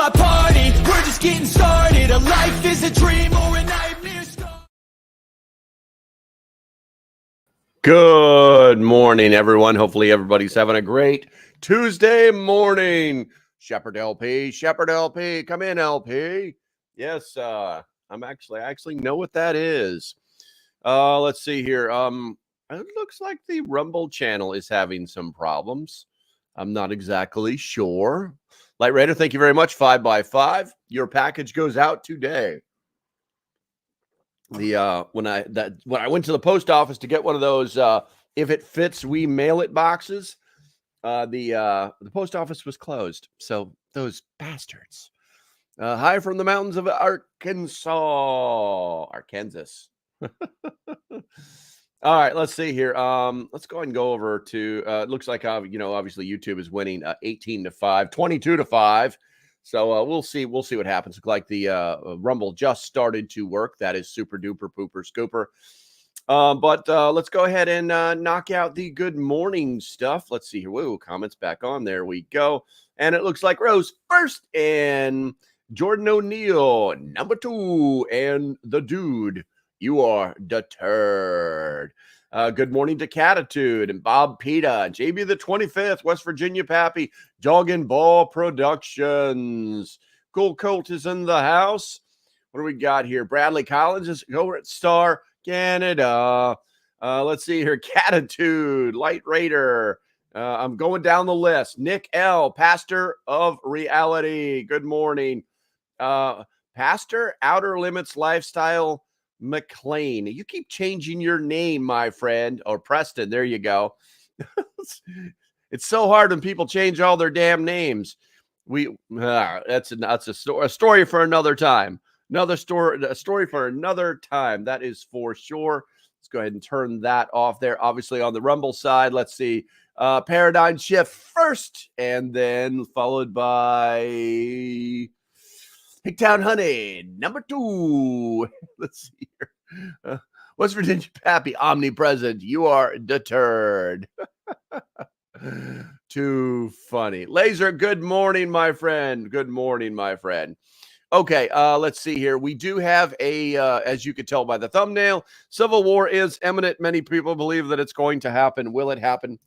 my party. We're just getting started. A life is a dream or a nightmare. Good morning, everyone. Hopefully everybody's having a great Tuesday morning. Shepherd LP, come in, LP. Yes, I actually know what that is. Let's see here. It looks like the Rumble channel is having some problems. I'm not exactly sure. Light Raider, thank you very much. 5x5. Your package goes out today. When I went to the post office to get one of those if it fits we mail it boxes, the post office was closed. So those bastards. Hi from the mountains of Arkansas. All right, let's see here. Let's go ahead and go over to it looks like obviously YouTube is winning 18-5, 22-5. So we'll see what happens. Look like the Rumble just started to work. That is super duper pooper scooper. But let's go ahead and knock out the good morning stuff. Let's see here. Whoa, comments back on. There we go. And it looks like Rose first and Jordan O'Neill number 2 and the dude. You are deterred. Good morning to Catitude and Bob Pita, JB the 25th, West Virginia Pappy, Dog and Ball Productions. Cool Colt is in the house. What do we got here? Bradley Collins is over at Star Canada. Let's see here. Catitude, Light Raider. I'm going down the list. Nick L., Pastor of Reality. Good morning. Pastor, Outer Limits Lifestyle McLean. You keep changing your name, my friend. Or Preston. There you go. It's so hard when people change all their damn names. That's a story for another time. A story for another time. That is for sure. Let's go ahead and turn that off there. Obviously on the Rumble side, let's see. Paradigm Shift first, and then followed by Hicktown Honey, number 2. Let's see here. West Virginia Pappy, omnipresent. You are deterred. Too funny. Laser, good morning, my friend. Good morning, my friend. Okay, let's see here. We do have as you could tell by the thumbnail, civil war is imminent. Many people believe that it's going to happen. Will it happen?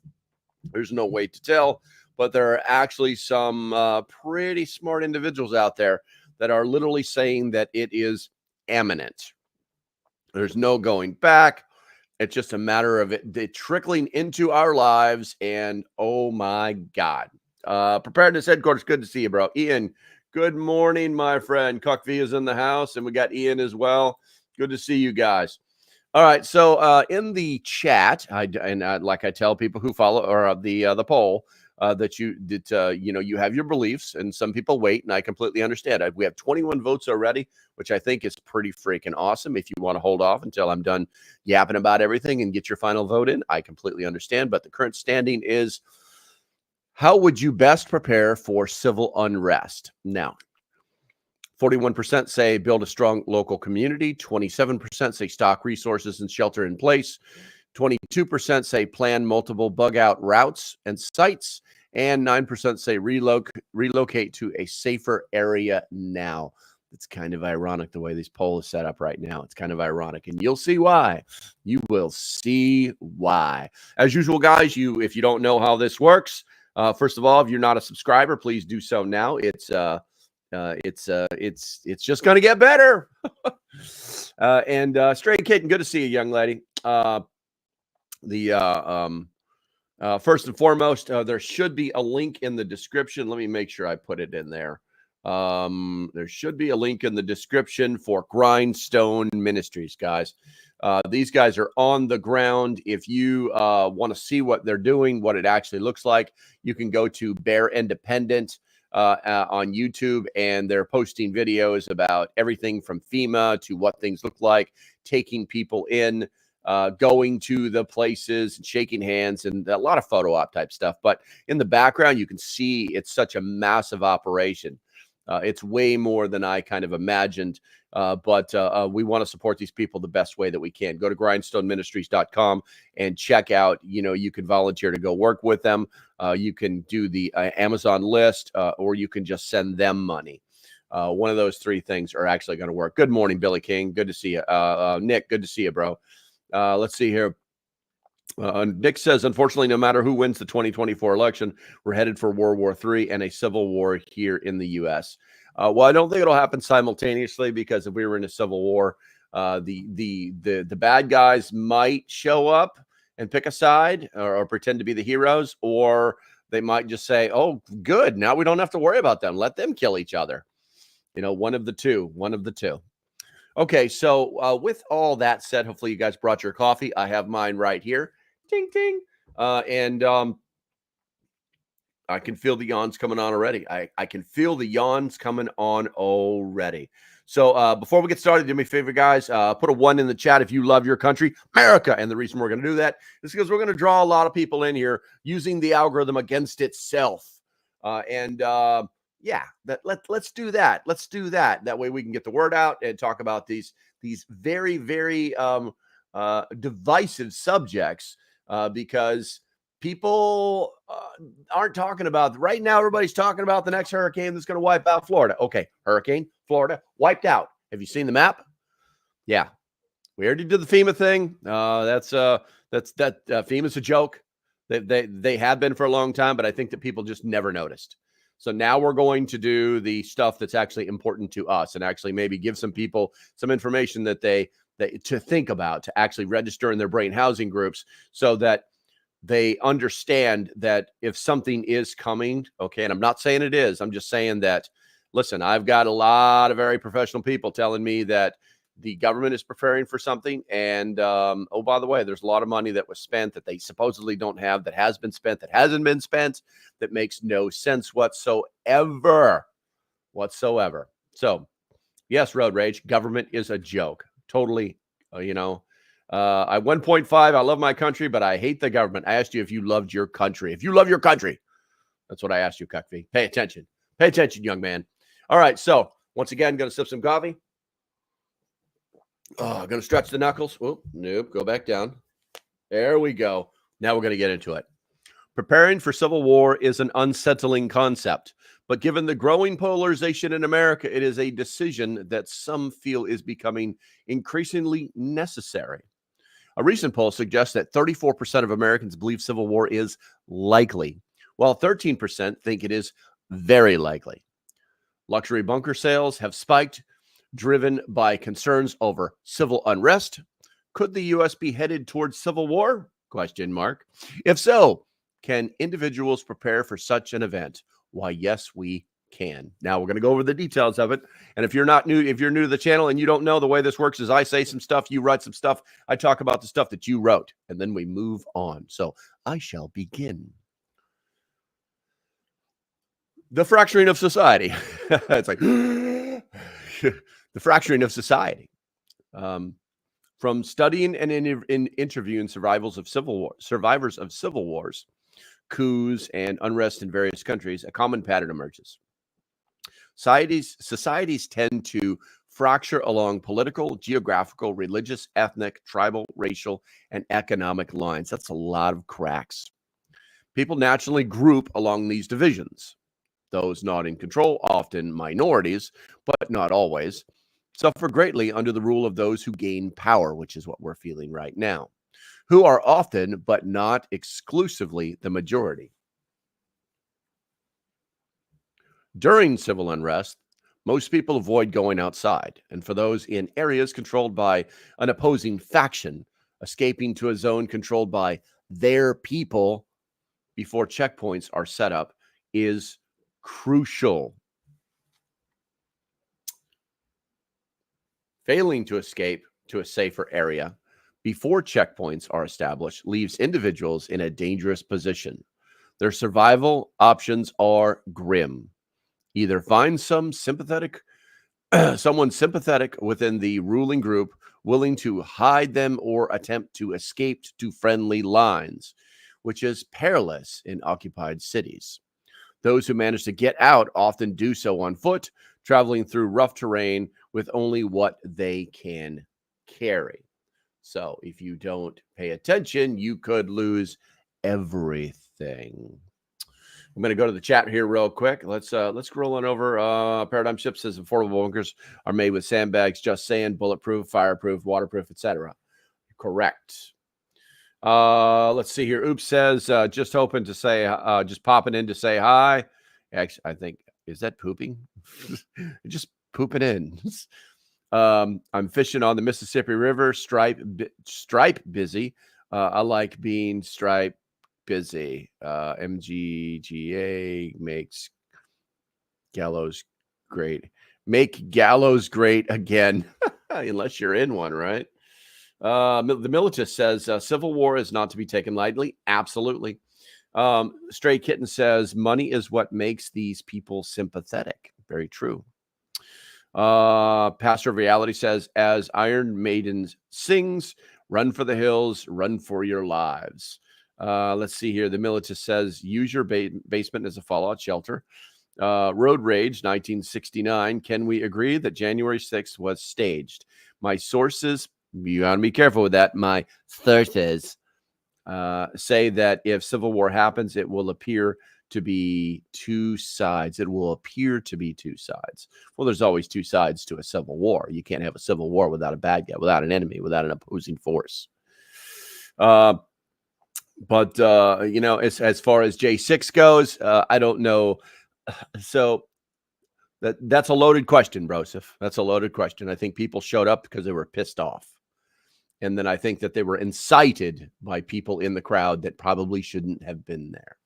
There's no way to tell, but there are actually some pretty smart individuals out there that are literally saying that it is imminent. There's no going back. It's just a matter of it trickling into our lives, and oh my God. Preparedness headquarters, good to see you, bro. Ian, good morning, my friend. Cuck V is in the house, and we got Ian as well. Good to see you guys. All right, so in the chat, like I tell people who follow or the poll, that you have your beliefs, and some people wait, and I completely understand. We have 21 votes already, which I think is pretty freaking awesome. If you want to hold off until I'm done yapping about everything and get your final vote in, I completely understand. But the current standing is, how would you best prepare for civil unrest? Now, 41% say build a strong local community. 27% say stock resources and shelter in place. 22% say plan multiple bug out routes and sites. And 9% say relocate to a safer area now. It's kind of ironic the way this poll is set up right now. It's kind of ironic, and you'll see why. You will see why. As usual, guys, if you don't know how this works, first of all, if you're not a subscriber, please do so now. It's just going to get better. And Stray Kitten, good to see you, young lady. First and foremost, there should be a link in the description. Let me make sure I put it in there. There should be a link in the description for Grindstone Ministries, guys. These guys are on the ground. If you want to see what they're doing, what it actually looks like, you can go to Bear Independent on YouTube, and they're posting videos about everything from FEMA to what things look like, taking people in, going to the places and shaking hands, and a lot of photo op type stuff. But in the background, you can see it's such a massive operation. It's way more than I kind of imagined. But we want to support these people the best way that we can. Go to grindstoneministries.com and check out, you can volunteer to go work with them. You can do the Amazon list, or you can just send them money. One of those three things are actually going to work. Good morning, Billy King. Good to see you. Nick, good to see you, bro. Let's see here. Nick says, unfortunately, no matter who wins the 2024 election, we're headed for World War III and a civil war here in the U.S. Well, I don't think it'll happen simultaneously, because if we were in a civil war, the bad guys might show up and pick a side, or pretend to be the heroes, or they might just say, "Oh, good, now we don't have to worry about them. Let them kill each other." One of the two. One of the two. Okay, so with all that said, hopefully you guys brought your coffee. I have mine right here. Ting, ting. And I can feel the yawns coming on already. I can feel the yawns coming on already. So before we get started, do me a favor, guys. Put a 1 in the chat if you love your country, America. And the reason we're going to do that is because we're going to draw a lot of people in here using the algorithm against itself. Yeah, let's do that. Let's do that. That way we can get the word out and talk about these very, very divisive subjects, because people aren't talking about right now. Everybody's talking about the next hurricane that's going to wipe out Florida. Okay, hurricane, Florida, wiped out. Have you seen the map? Yeah, we already did the FEMA thing. That's FEMA's a joke. They have been for a long time, but I think that people just never noticed. So now we're going to do the stuff that's actually important to us, and actually maybe give some people some information that they to think about, to actually register in their brain housing groups, so that they understand that if something is coming, okay, and I'm not saying it is, I'm just saying that, listen, I've got a lot of very professional people telling me that the government is preparing for something. And, oh, by the way, there's a lot of money that was spent that they supposedly don't have, that has been spent, that hasn't been spent, that makes no sense whatsoever. So, yes, Road Rage, government is a joke. Totally, I 1.5, I love my country, but I hate the government. I asked you if you loved your country. If you love your country, that's what I asked you, Cuckfee. Pay attention. Pay attention, young man. All right, so once again, going to sip some coffee. Oh, going to stretch the knuckles. Oh, nope, go back down. There we go. Now we're going to get into it. Preparing for civil war is an unsettling concept, but given the growing polarization in America, it is a decision that some feel is becoming increasingly necessary. A recent poll suggests that 34% of Americans believe civil war is likely, while 13% think it is very likely. Luxury bunker sales have spiked, driven by concerns over civil unrest. Could the U.S. be headed towards civil war? ? If so, can individuals prepare for such an event? Why, yes, we can. Now we're going to go over the details of it. And if you're new to the channel and you don't know, the way this works is I say some stuff, you write some stuff, I talk about the stuff that you wrote, and then we move on. So I shall begin. The fracturing of society. It's like the fracturing of society. From studying and interviewing survivors of civil wars, coups, and unrest in various countries, a common pattern emerges. Societies tend to fracture along political, geographical, religious, ethnic, tribal, racial, and economic lines. That's a lot of cracks. People naturally group along these divisions. Those not in control, often minorities, but not always, suffer greatly under the rule of those who gain power, which is what we're feeling right now, who are often, but not exclusively, the majority. During civil unrest, most people avoid going outside, and for those in areas controlled by an opposing faction, escaping to a zone controlled by their people before checkpoints are set up is crucial. Failing to escape to a safer area before checkpoints are established leaves individuals in a dangerous position. Their survival options are grim. Either find someone sympathetic within the ruling group willing to hide them, or attempt to escape to friendly lines, which is perilous in occupied cities. Those who manage to get out often do so on foot, traveling through rough terrain with only what they can carry. So if you don't pay attention, you could lose everything. I'm going to go to the chat here real quick. Let's scroll on over. Paradigm Ship says affordable bunkers are made with sandbags. Just saying, bulletproof, fireproof, waterproof, etc. Correct. Let's see here. Oops says just hoping to say, just popping in to say hi. Actually, I think is that pooping? Just pooping in. I'm fishing on the Mississippi River. Stripe busy. I like being stripe busy. MGGA makes gallows great. Make gallows great again, unless you're in one, right? The Militist says civil war is not to be taken lightly. Absolutely. Stray Kitten says money is what makes these people sympathetic. Very true. Pastor of Reality says, as Iron Maiden sings, run for the hills, run for your lives. Let's see here. The Militist says, use your basement as a fallout shelter. Road Rage 1969. Can we agree that January 6th was staged? My sources, you got to be careful with that. My sources say that if civil war happens, it will appear to be two sides. It will appear to be two sides. Well, there's always two sides to a civil war. You can't have a civil war without a bad guy, without an enemy, without an opposing force. But you know, as far as J6 goes, I don't know. So that's a loaded question, Broseph. That's a loaded question. I think people showed up because they were pissed off. And then I think that they were incited by people in the crowd that probably shouldn't have been there.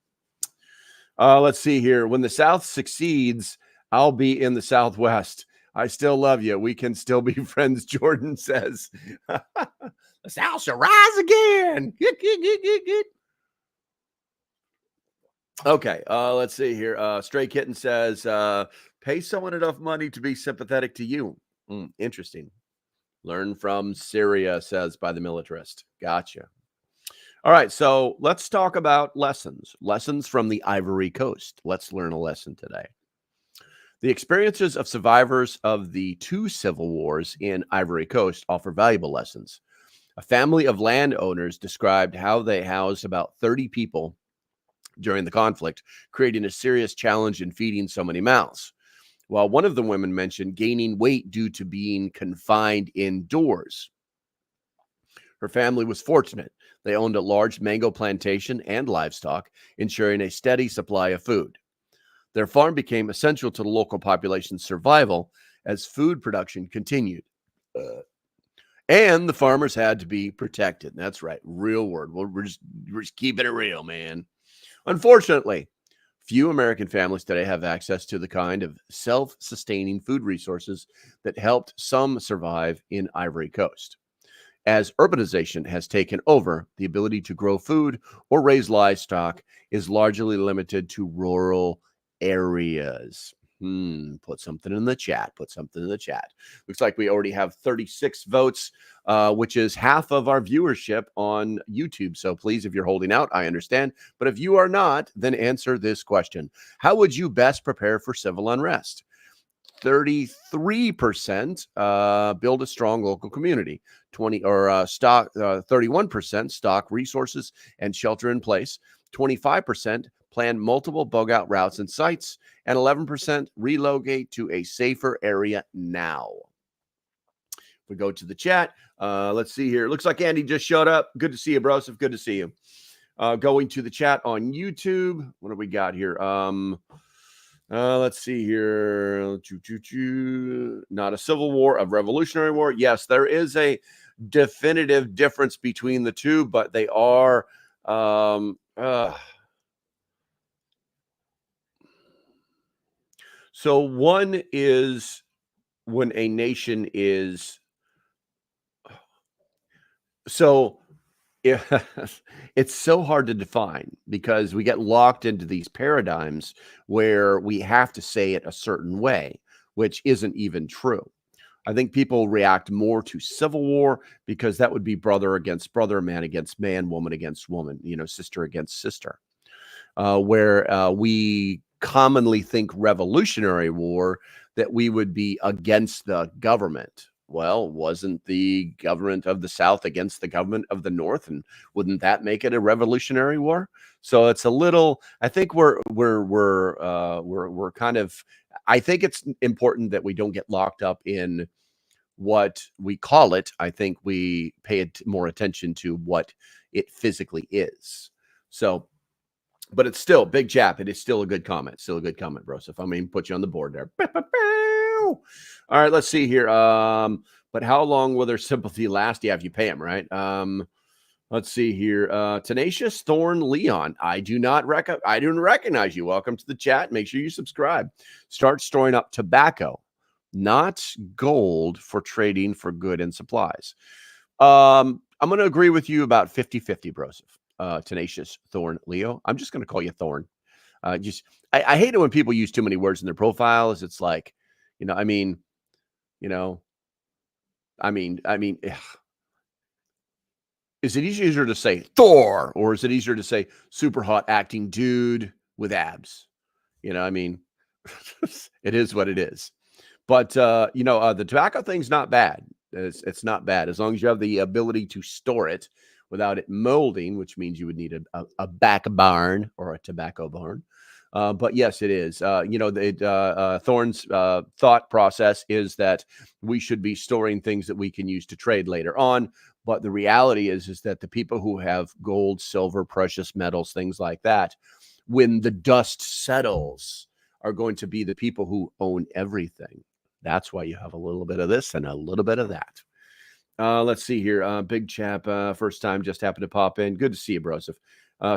Let's see here. When the South succeeds, I'll be in the Southwest. I still love you. We can still be friends, Jordan says. The South shall rise again. Okay, let's see here. Stray Kitten says, pay someone enough money to be sympathetic to you. Interesting. Learn from Syria, says by the militarist. Gotcha. All right, so let's talk about lessons. Lessons from the Ivory Coast. Let's learn a lesson today. The experiences of survivors of the two civil wars in Ivory Coast offer valuable lessons. A family of landowners described how they housed about 30 people during the conflict, creating a serious challenge in feeding so many mouths. While one of the women mentioned gaining weight due to being confined indoors. Her family was fortunate. They owned a large mango plantation and livestock, ensuring a steady supply of food. Their farm became essential to the local population's survival as food production continued. And the farmers had to be protected. That's right. Real word. We're just keeping it real, man. Unfortunately, few American families today have access to the kind of self-sustaining food resources that helped some survive in Ivory Coast. As urbanization has taken over, the ability to grow food or raise livestock is largely limited to rural areas. Put something in the chat. Put something in the chat. Looks like we already have 36 votes, which is half of our viewership on YouTube. So please, if you're holding out, I understand. But if you are not, then answer this question. How would you best prepare for civil unrest? 33% build a strong local community. 31% stock resources and shelter in place. 25% plan multiple bug out routes and sites, and 11% relocate to a safer area now. If we go to the chat, let's see here. Looks like Andy just showed up. Good to see you, Broseph. Good to see you. Going to the chat on YouTube. What do we got here? Let's see here. Not a civil war, a revolutionary war. Yes, there is a definitive difference between the two, but they are so one is when a nation is so it's so hard to define because we get locked into these paradigms where we have to say it a certain way, which isn't even true. I think people react more to civil war because that would be brother against brother, man against man, woman against woman, sister against sister, where we commonly think revolutionary war, that we would be against the government. Well, wasn't the government of the South against the government of the North, and wouldn't that make it a revolutionary war? So it's a little. I think we're kind of. I think it's important that we don't get locked up in what we call it. I think we pay more attention to what it physically is. So, but it's still big chap. It is still a good comment. Still a good comment, bro. So if I mean, put you on the board there. All right, let's see here. But how long will their sympathy last? Yeah, if you pay them, right? Let's see here. Tenacious Thorn Leon. I didn't recognize you. Welcome to the chat. Make sure you subscribe. Start storing up tobacco, not gold, for trading for good and supplies. I'm going to agree with you about 50-50, Broseph. Tenacious Thorn Leo. I'm just going to call you Thorn. I hate it when people use too many words in their profiles. It's like, I mean, is it easier to say Thor, or is it easier to say super hot acting dude with abs? It is what it is. But, the tobacco thing's not bad. It's not bad as long as you have the ability to store it without it molding, which means you would need a back barn or a tobacco barn. But yes, it is. Thorne's thought process is that we should be storing things that we can use to trade later on. But the reality is that the people who have gold, silver, precious metals, things like that, when the dust settles, are going to be the people who own everything. That's why you have a little bit of this and a little bit of that. Let's see here. Big chap, first time, just happened to pop in. Good to see you, Broseph.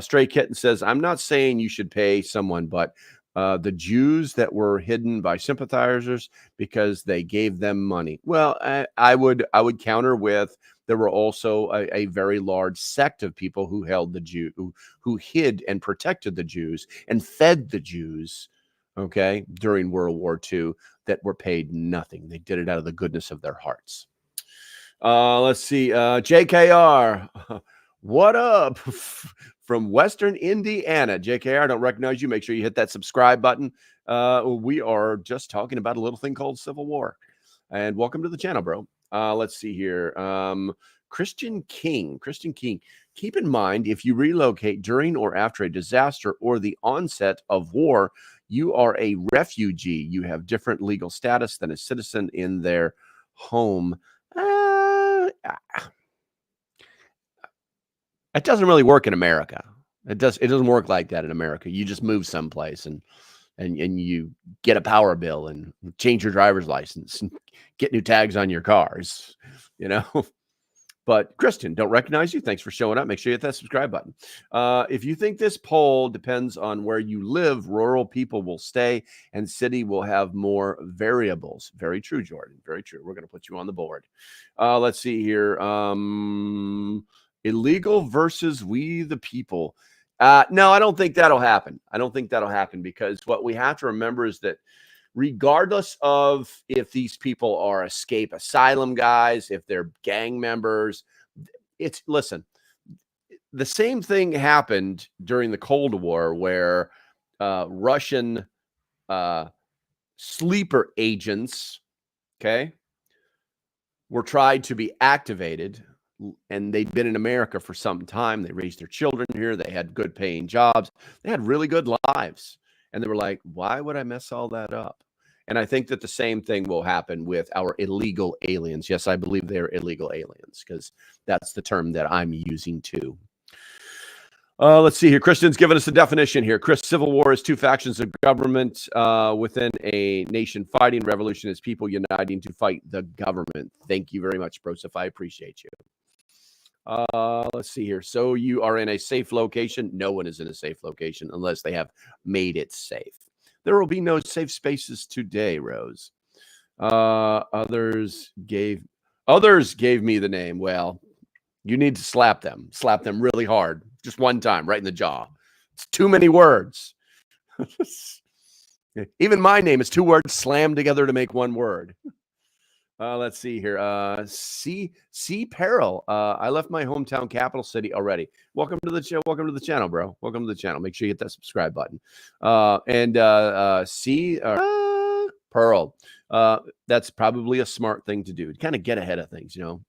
Stray Kitten says, I'm not saying you should pay someone, but the Jews that were hidden by sympathizers because they gave them money. Well, I would counter with, there were also a very large sect of people who held the Jew, who hid and protected the Jews and fed the Jews, okay, during World War II, that were paid nothing. They did it out of the goodness of their hearts. Let's see. JKR, what up? From Western Indiana. JKR, I don't recognize you. Make sure you hit that subscribe button. We are just talking about a little thing called Civil War. And welcome to the channel, bro. Let's see here. Christian King. Keep in mind, if you relocate during or after a disaster or the onset of war, you are a refugee. You have different legal status than a citizen in their home. It doesn't really work in America. It doesn't work like that in America. You just move someplace and you get a power bill and change your driver's license and get new tags on your cars, But Kristen, don't recognize you. Thanks for showing up. Make sure you hit that subscribe button. If you think this poll depends on where you live, rural people will stay and city will have more variables. Very true, Jordan. Very true. We're going to put you on the board. Let's see here. Illegal versus we the people. No, I don't think that'll happen. Because what we have to remember is that regardless of if these people are escape asylum guys, if they're gang members, listen, the same thing happened during the Cold War where Russian sleeper agents, okay, were tried to be activated, and they'd been in America for some time. They raised their children here. They had good paying jobs. They had really good lives. And they were like, why would I mess all that up? And I think that the same thing will happen with our illegal aliens. Yes, I believe they're illegal aliens because that's the term that I'm using too. Let's see here. Christian's given us a definition here. Chris, civil war is two factions of government within a nation fighting. Revolution is people uniting to fight the government. Thank you very much, Broseph. I appreciate you. Let's see here. So you are in a safe location. No one is in a safe location unless they have made it safe. There will be no safe spaces today, Rose. Others gave me the name. Well, you need to slap them really hard. Just one time, right in the jaw. It's too many words. Even my name is two words slammed together to make one word. Let's see here. C Peril. I left my hometown capital city already. Welcome to the welcome to the channel, bro. Welcome to the channel. Make sure you hit that subscribe button. C Pearl. That's probably a smart thing to do. Kind of get ahead of things, you know.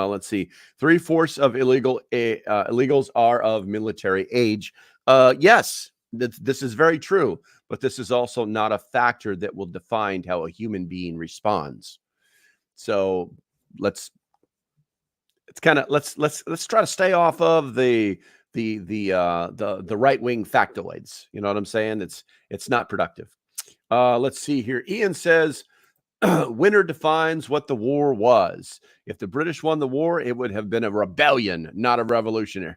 Let's see. 3/4 of illegals are of military age. Yes, this is very true, but this is also not a factor that will define how a human being responds. So let's try to stay off of the right wing factoids. You know what I'm saying? It's not productive. Let's see here. Ian says, winner defines what the war was. If the British won the war, it would have been a rebellion, not a revolutionary.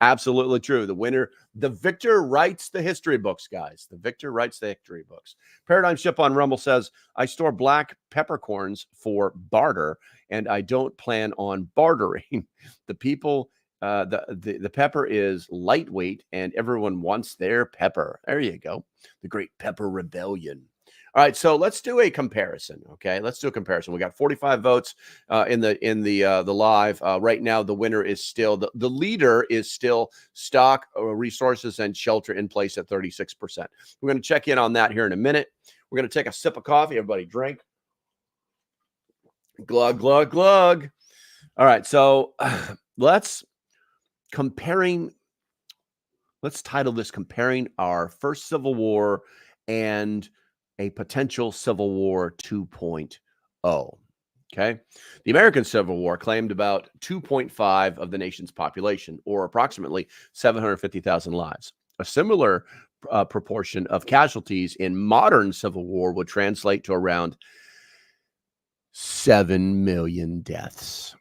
Absolutely true. The victor writes the history books, guys. The victor writes the history books. Paradigm Ship on Rumble says, I store black peppercorns for barter, and I don't plan on bartering. The people, the pepper is lightweight, and everyone wants their pepper. There you go. The Great Pepper Rebellion. All right, so let's do a comparison. Okay, let's do a comparison. We got 45 votes in the live right now. The winner is still the leader is still stock, resources, and shelter in place at 36%. We're going to check in on that here in a minute. We're going to take a sip of coffee. Everybody, drink. Glug glug glug. All right, so let's title this comparing our first Civil War and a potential Civil War 2.0. Okay. The American Civil War claimed about 2.5 of the nation's population, or approximately 750,000 lives. A similar proportion of casualties in modern Civil War would translate to around 7 million deaths,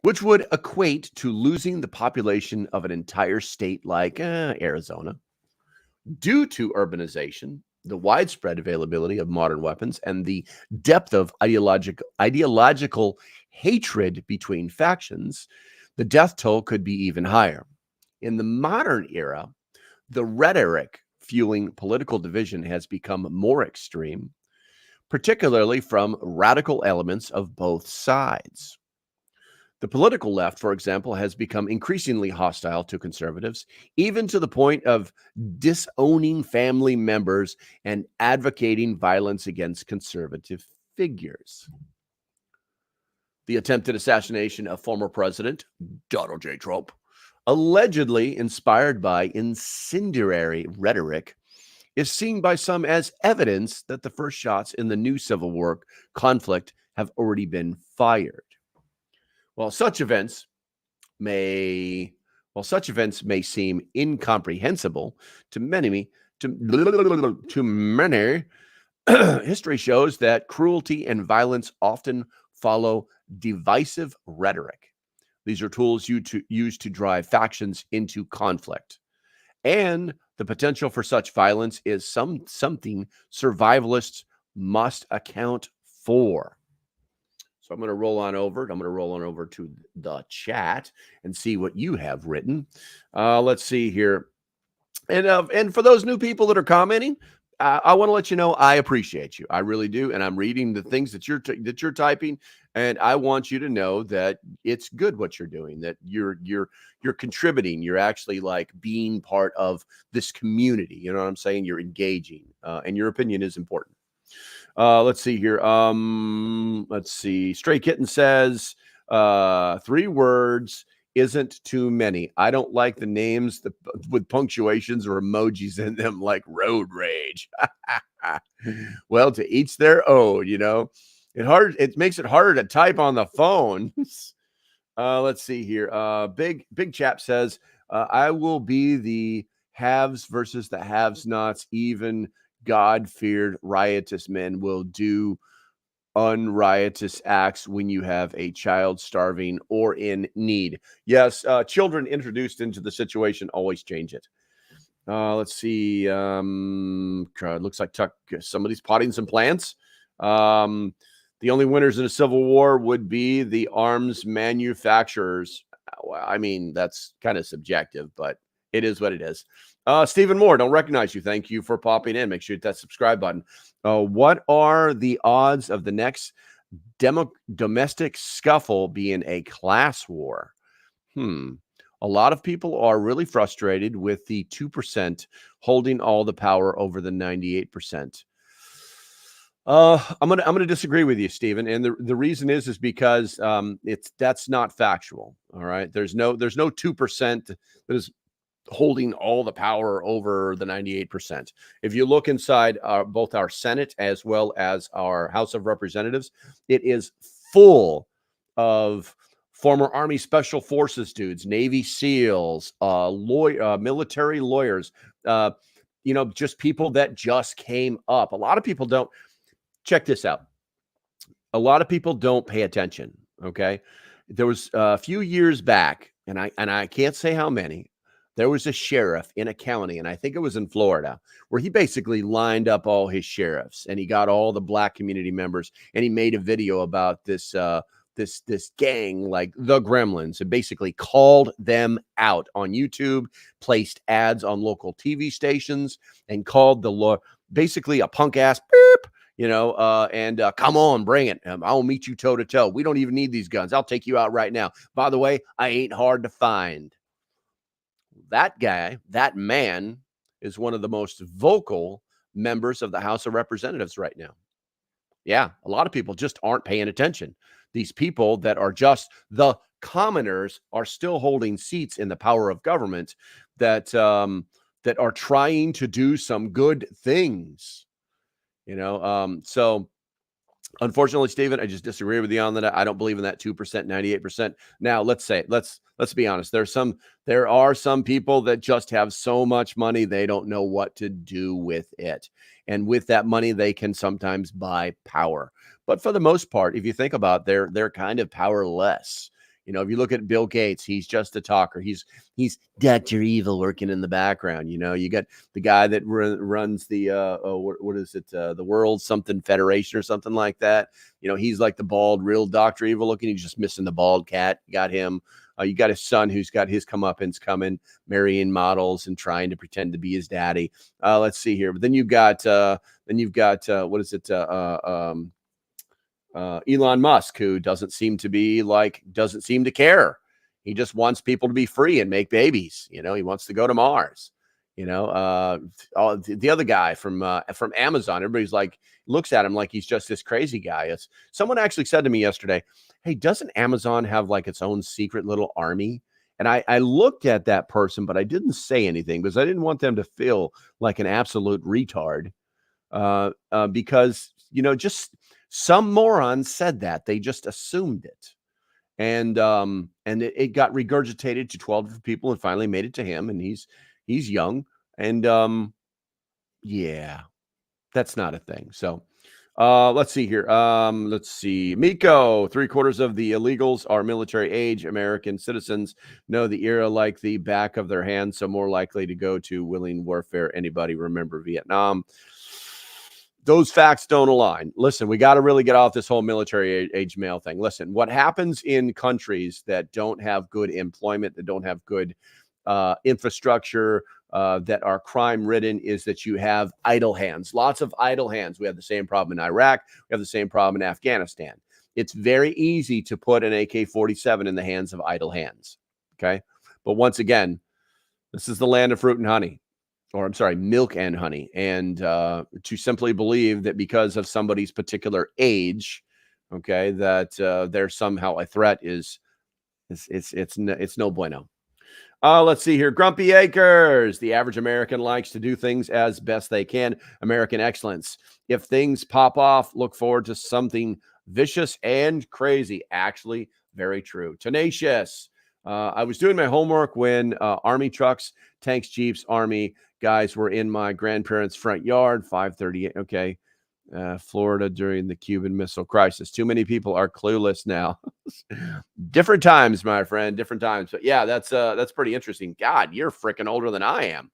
which would equate to losing the population of an entire state like Arizona. Due to urbanization, the widespread availability of modern weapons, and the depth of ideological hatred between factions, the death toll could be even higher. In the modern era, the rhetoric fueling political division has become more extreme, particularly from radical elements of both sides. The political left, for example, has become increasingly hostile to conservatives, even to the point of disowning family members and advocating violence against conservative figures. The attempted assassination of former President Donald J. Trump, allegedly inspired by incendiary rhetoric, is seen by some as evidence that the first shots in the new Civil War conflict have already been fired. While such events may seem incomprehensible to many, history shows that cruelty and violence often follow divisive rhetoric. These are tools used to drive factions into conflict. And the potential for such violence is something survivalists must account for. So I'm going to roll on over. I'm going to roll on over to the chat and see what you have written. Let's see here. And for those new people that are commenting, I want to let you know I appreciate you. I really do. And I'm reading the things that you're typing, and I want you to know that it's good what you're doing, that you're contributing. You're actually like being part of this community. You know what I'm saying? You're engaging, and your opinion is important. Let's see here. Let's see. Stray Kitten says 3 words isn't too many. I don't like the names with punctuations or emojis in them, like road rage. Well, to each their own, you know. It makes it harder to type on the phone. Let's see here. Big chap says, I will be the haves versus the have-nots. Even God-feared riotous men will do unriotous acts when you have a child starving or in need. Yes, children introduced into the situation always change it. Let's see. Looks like somebody's potting some plants. The only winners in a civil war would be the arms manufacturers. I mean, that's kind of subjective, but it is what it is. Stephen Moore, don't recognize you. Thank you for popping in. Make sure you hit that subscribe button. What are the odds of the next domestic scuffle being a class war? A lot of people are really frustrated with the 2% holding all the power over the 98%. I'm gonna disagree with you, Stephen, and the reason is because that's not factual. All right, there's no 2% that is holding all the power over the 98%. If you look inside both our Senate as well as our House of Representatives, it is full of former Army Special Forces dudes, Navy SEALs, military lawyers, just people that just came up. A lot of people don't check this out. A lot of people don't pay attention. Okay. There was a few years back, and I can't say how many. There was a sheriff in a county, and I think it was in Florida, where he basically lined up all his sheriffs and he got all the black community members, and he made a video about this gang, like the Gremlins, and basically called them out on YouTube, placed ads on local TV stations, and called the law basically a punk ass beep, and come on, bring it. I'll meet you toe to toe. We don't even need these guns. I'll take you out right now. By the way, I ain't hard to find. That guy, that man, is one of the most vocal members of the House of Representatives right now. Yeah, a lot of people just aren't paying attention. These people that are just the commoners are still holding seats in the power of government that are trying to do some good things. So unfortunately, Stephen, I just disagree with you on that. I don't believe in that 2%, 98%. Now, let's be honest. There are some people that just have so much money they don't know what to do with it. And with that money, they can sometimes buy power. But for the most part, if you think about it, they're kind of powerless. If you look at Bill Gates, he's just a talker. He's Dr. Evil working in the background. You got the guy that runs the what is it? The World something Federation or something like that. He's like the bald, real Dr. Evil looking. He's just missing the bald cat. You got him. You got his son who's got his comeuppance coming, marrying models and trying to pretend to be his daddy. Let's see here. But then you've got what is it? Elon Musk, who doesn't seem to care. He just wants people to be free and make babies. He wants to go to Mars. The other guy from Amazon, everybody's like, looks at him like he's just this crazy guy. Someone actually said to me yesterday, hey, doesn't Amazon have like its own secret little army? And I looked at that person, but I didn't say anything because I didn't want them to feel like an absolute retard. Because, just some moron said that. They just assumed it. And it got regurgitated to 12 different people and finally made it to him. And he's young. And yeah, that's not a thing. So let's see here. Let's see. Miko, 3/4 of the illegals are military age American citizens. Know the era like the back of their hand, so more likely to go to willing warfare. Anybody remember Vietnam? Those facts don't align. Listen, we got to really get off this whole military age male thing. Listen, what happens in countries that don't have good employment, that don't have good infrastructure, that are crime ridden, is that you have idle hands, lots of idle hands. We have the same problem in Iraq. We have the same problem in Afghanistan. It's very easy to put an AK-47 in the hands of idle hands. Okay. But once again, this is the land of fruit and honey. Or I'm sorry, milk and honey. And to simply believe that because of somebody's particular age, okay, that they're somehow a threat it's no bueno. Let's see here. Grumpy Acres. The average American likes to do things as best they can. American excellence. If things pop off, look forward to something vicious and crazy. Actually, very true. Tenacious. I was doing my homework when Army trucks, tanks, Jeeps, Army guys were in my grandparents' front yard, 5:38. Okay. Florida during the Cuban Missile Crisis. Too many people are clueless now. Different times, my friend, different times. But yeah, that's pretty interesting. God, you're freaking older than I am.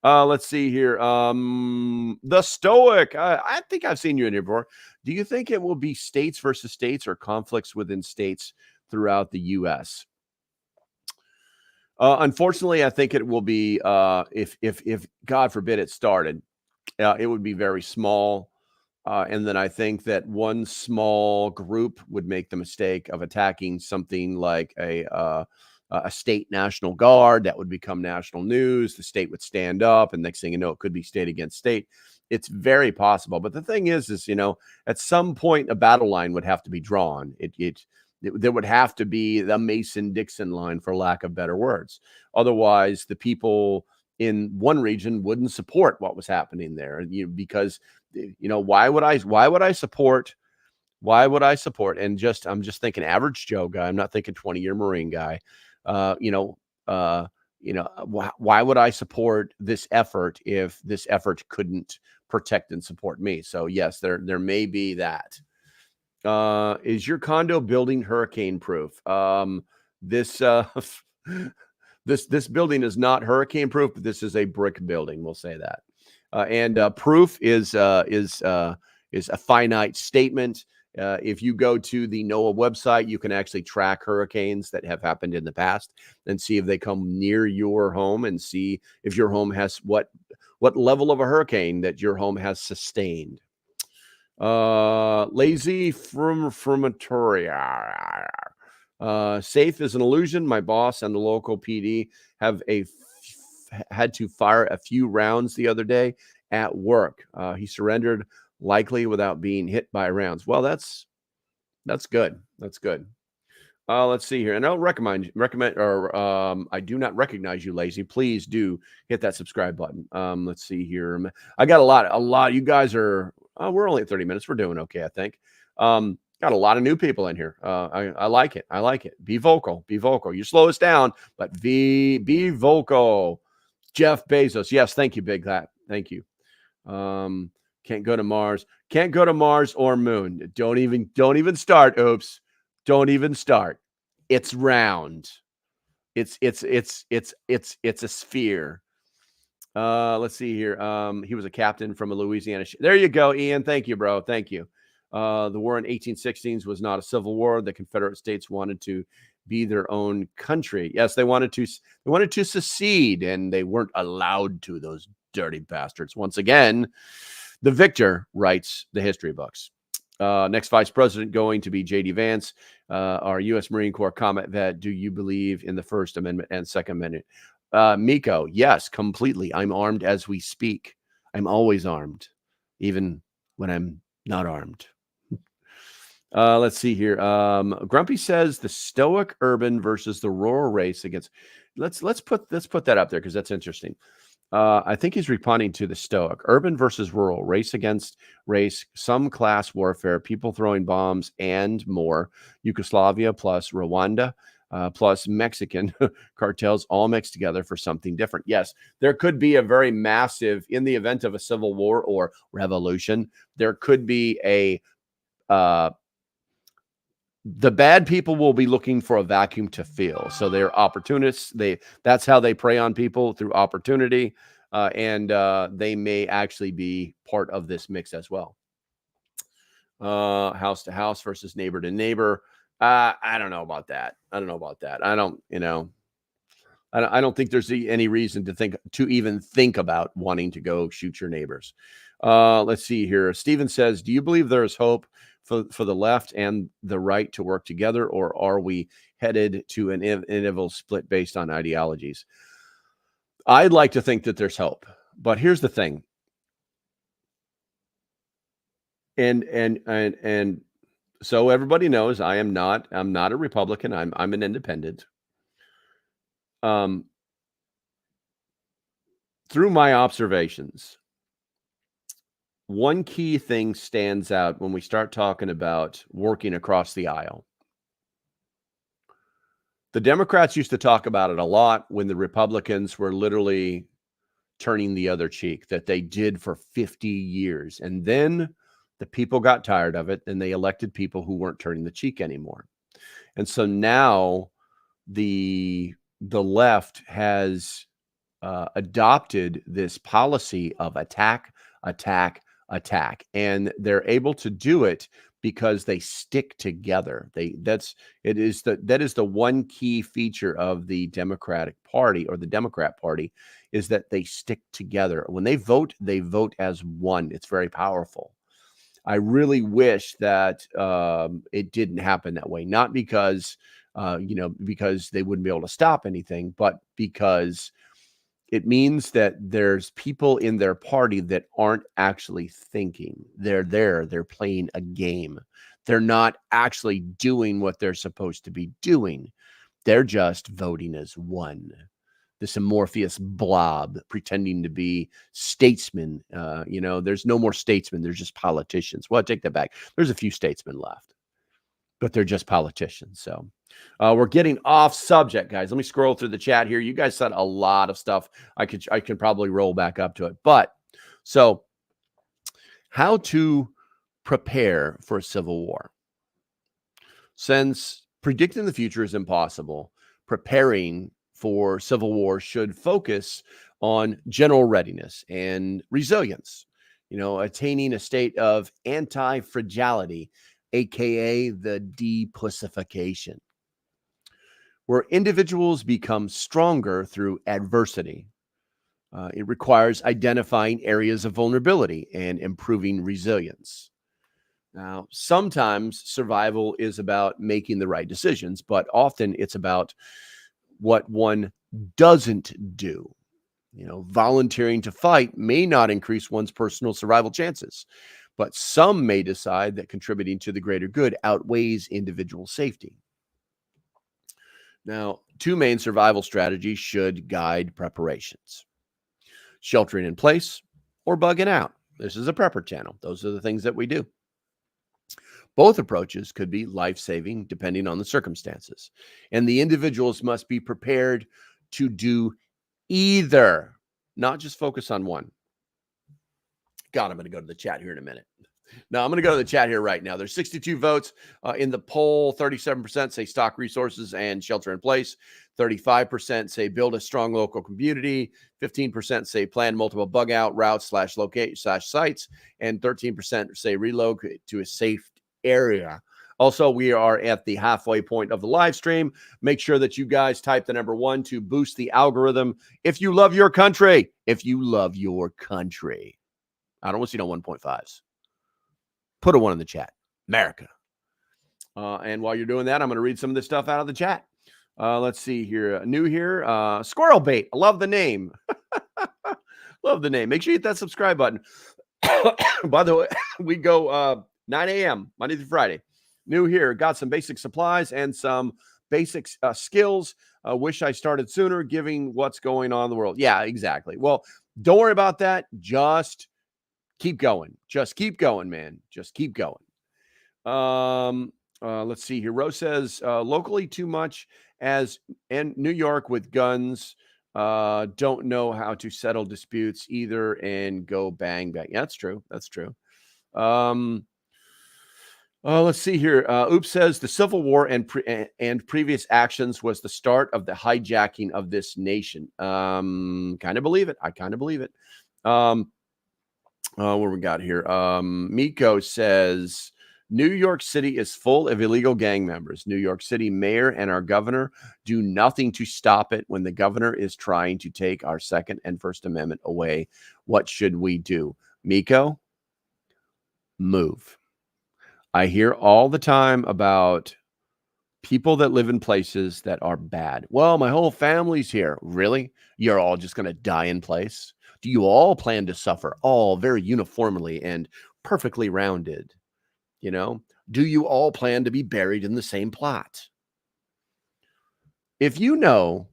Let's see here. The Stoic. I think I've seen you in here before. Do you think it will be states versus states or conflicts within states throughout the U.S.? Unfortunately, I think it will be if God forbid it started, it would be very small. And then I think that one small group would make the mistake of attacking something like a state national guard that would become national news. The state would stand up, and next thing you know, it could be state against state. It's very possible. But the thing is at some point a battle line would have to be drawn. There would have to be the Mason-Dixon line, for lack of better words. Otherwise, the people in one region wouldn't support what was happening there, because why would I support? Why would I support? And I'm just thinking average Joe guy. I'm not thinking 20-year Marine guy. Uh, you know, why would I support this effort if this effort couldn't protect and support me? So yes, there may be that. Is your condo building hurricane proof? This this building is not hurricane proof, but this is a brick building. We'll say that. And proof is a finite statement. If you go to the NOAA website, you can actually track hurricanes that have happened in the past and see if they come near your home, and see if your home has what level of a hurricane that your home has sustained. Lazy Frumatoria. Safe is an illusion. My boss and the local PD have had to fire a few rounds the other day at work. He surrendered, likely without being hit by rounds. Well, that's good. That's good. Let's see here. And I don't recommend I do not recognize you, Lazy. Please do hit that subscribe button. Let's see here. I got a lot. You guys are, we're only at 30 minutes. We're doing okay, I think. Got a lot of new people in here. I like it. I like it. Be vocal. Be vocal. You slow us down, but be vocal. Jeff Bezos. Yes, thank you, Big Hat. Thank you. Can't go to Mars. Can't go to Mars or Moon. Don't even start. Oops. Don't even start. It's round. It's a sphere. Let's see here. He was a captain from a Louisiana. There you go, Ian. Thank you, bro. Thank you. The war in 1816 was not a civil war. The Confederate States wanted to be their own country. Yes, they wanted to secede, and they weren't allowed to. Those dirty bastards. Once again, the victor writes the history books. Next vice president going to be J.D. Vance, our U.S. Marine Corps combat vet. Do you believe in the First Amendment and Second Amendment? Miko, yes, completely. I'm armed as we speak. I'm always armed, even when I'm not armed. Let's see here. Grumpy says the stoic urban versus the rural race against. Let's put that up there, because that's interesting. I think he's responding to the stoic urban versus rural, race against race, some class warfare, people throwing bombs, and more. Yugoslavia plus Rwanda plus Mexican cartels all mixed together for something different. Yes, there could be a very massive, in the event of a civil war or revolution, there could be the bad people will be looking for a vacuum to fill. So they're opportunists. That's how they prey on people, through opportunity. And they may actually be part of this mix as well. House to house versus neighbor to neighbor. I don't know about that. I don't think there's any reason to even think about wanting to go shoot your neighbors. Let's see here. Steven says, do you believe there is hope for the left and the right to work together, or are we headed to an inevitable split based on ideologies? I'd like to think that there's hope, but here's the thing. And so everybody knows I'm not a Republican. I'm an independent. Through my observations, one key thing stands out when we start talking about working across the aisle. The Democrats used to talk about it a lot when the Republicans were literally turning the other cheek, that they did for 50 years. And then the people got tired of it, and they elected people who weren't turning the cheek anymore. And so now the left has adopted this policy of attack, and they're able to do it because they stick together. That is the one key feature of the Democratic Party, or the Democrat Party, is that they stick together. When they vote as one. It's very powerful. I really wish that it didn't happen that way. Not because because they wouldn't be able to stop anything, but because it means that there's people in their party that aren't actually thinking. They're there, they're playing a game. They're not actually doing what they're supposed to be doing. They're just voting as one. This amorphous blob pretending to be statesmen. There's no more statesmen. There's just politicians. Well, I take that back. There's a few statesmen left, but they're just politicians. So we're getting off subject, guys. Let me scroll through the chat here. You guys said a lot of stuff. I could probably roll back up to it. But so how to prepare for a civil war? Since predicting the future is impossible, preparing for civil war should focus on general readiness and resilience, attaining a state of anti-fragility, aka the depussification, where individuals become stronger through adversity. It requires identifying areas of vulnerability and improving resilience. Now, sometimes survival is about making the right decisions, but often it's about what one doesn't do. Volunteering to fight may not increase one's personal survival chances, but some may decide that contributing to the greater good outweighs individual safety. Now, two main survival strategies should guide preparations: sheltering in place or bugging out. This is a prepper channel. Those are the things that we do. Both approaches could be life-saving depending on the circumstances, and the individuals must be prepared to do either, not just focus on one. God, I'm going to go to the chat here in a minute. Now, I'm going to go to the chat here right now. There's 62 votes in the poll. 37% say stock resources and shelter in place. 35% say build a strong local community. 15% say plan multiple bug out routes / locate / sites. And 13% say relocate to a safe area. Also, we are at the halfway point of the live stream. Make sure that you guys type the number 1 to boost the algorithm. If you love your country, I don't want to see no 1.5s. Put a 1 in the chat. America. And while you're doing that, I'm going to read some of this stuff out of the chat. Let's see here. New here. Squirrel Bait. I love the name. Love the name. Make sure you hit that subscribe button. By the way, we go 9 a.m. Monday through Friday. New here. Got some basic supplies and some basic skills. Wish I started sooner, given what's going on in the world. Yeah, exactly. Well, don't worry about that. Just keep going. Just keep going, man. Just keep going. Let's see here. Rose says, locally too much and New York with guns. Don't know how to settle disputes either and go bang, bang. Yeah, that's true. That's true. Let's see here. Oops says the Civil War and previous actions was the start of the hijacking of this nation. Kind of believe it. I kind of believe it. What we got here? Miko says New York City is full of illegal gang members. New York City mayor and our governor do nothing to stop it when the governor is trying to take our Second and First Amendment away. What should we do? Miko, move. I hear all the time about people that live in places that are bad. Well, my whole family's here. Really? You're all just going to die in place? Do you all plan to suffer all very uniformly and perfectly rounded? Do you all plan to be buried in the same plot? If you know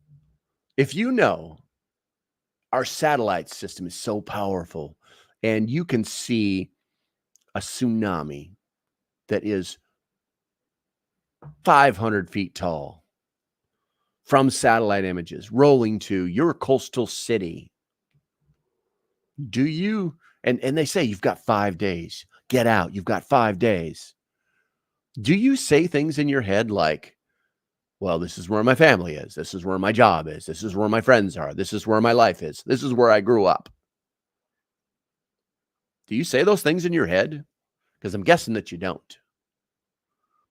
our satellite system is so powerful and you can see a tsunami that is 500 feet tall from satellite images rolling to your coastal city, do you, and they say you've got 5 days, get out, you've got 5 days. Do you say things in your head like, well, this is where my family is. This is where my job is. This is where my friends are. This is where my life is. This is where I grew up. Do you say those things in your head? Because I'm guessing that you don't.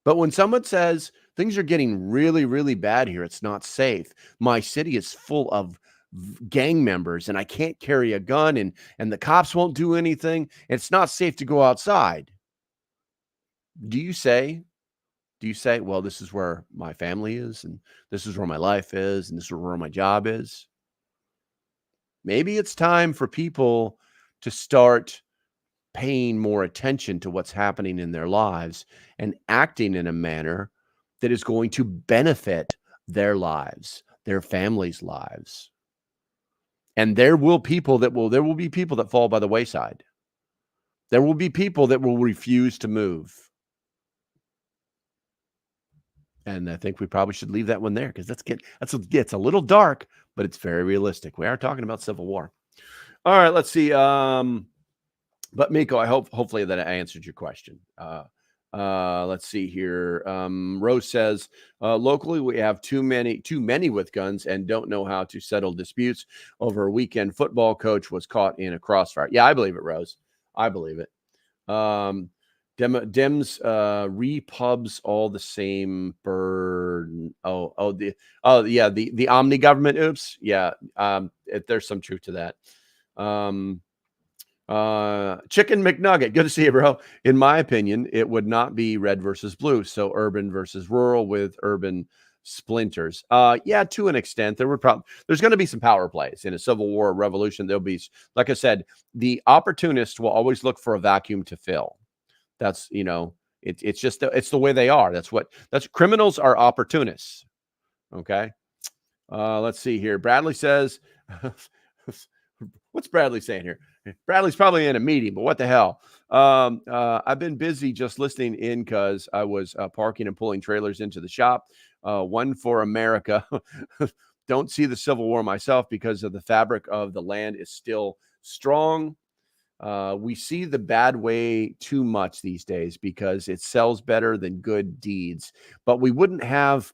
But when someone says things are getting really, really bad here, it's not safe. My city is full of gang members and I can't carry a gun and the cops won't do anything. It's not safe to go outside. Do you say, well, this is where my family is and this is where my life is and this is where my job is? Maybe it's time for people to start paying more attention to what's happening in their lives and acting in a manner that is going to benefit their lives, their families' lives. And there will be people that fall by the wayside. There will be people that will refuse to move. And I think we probably should leave that one there because it's a little dark, but it's very realistic. We are talking about civil war. All right, let's see. But Miko, hopefully that I answered your question. Let's see here. Rose says, locally we have too many with guns and don't know how to settle disputes over a weekend. Football coach was caught in a crossfire. Yeah, I believe it, Rose. I believe it. Dems repubs all the same burden. The omni government. Oops. Yeah. There's some truth to that. Chicken McNugget, good to see you, bro. In my opinion, it would not be red versus blue, so urban versus rural with urban splinters. Yeah, to an extent, there's going to be some power plays in a civil war, revolution. There'll be, like I said, the opportunist will always look for a vacuum to fill. That's it's just it's the way they are. That's criminals are opportunists. Okay. Let's see here. Bradley says, what's Bradley saying here? Bradley's probably in a meeting, but what the hell? I've been busy just listening in because I was parking and pulling trailers into the shop. One for America. Don't see the Civil War myself because of the fabric of the land is still strong. We see the bad way too much these days because it sells better than good deeds. But we wouldn't have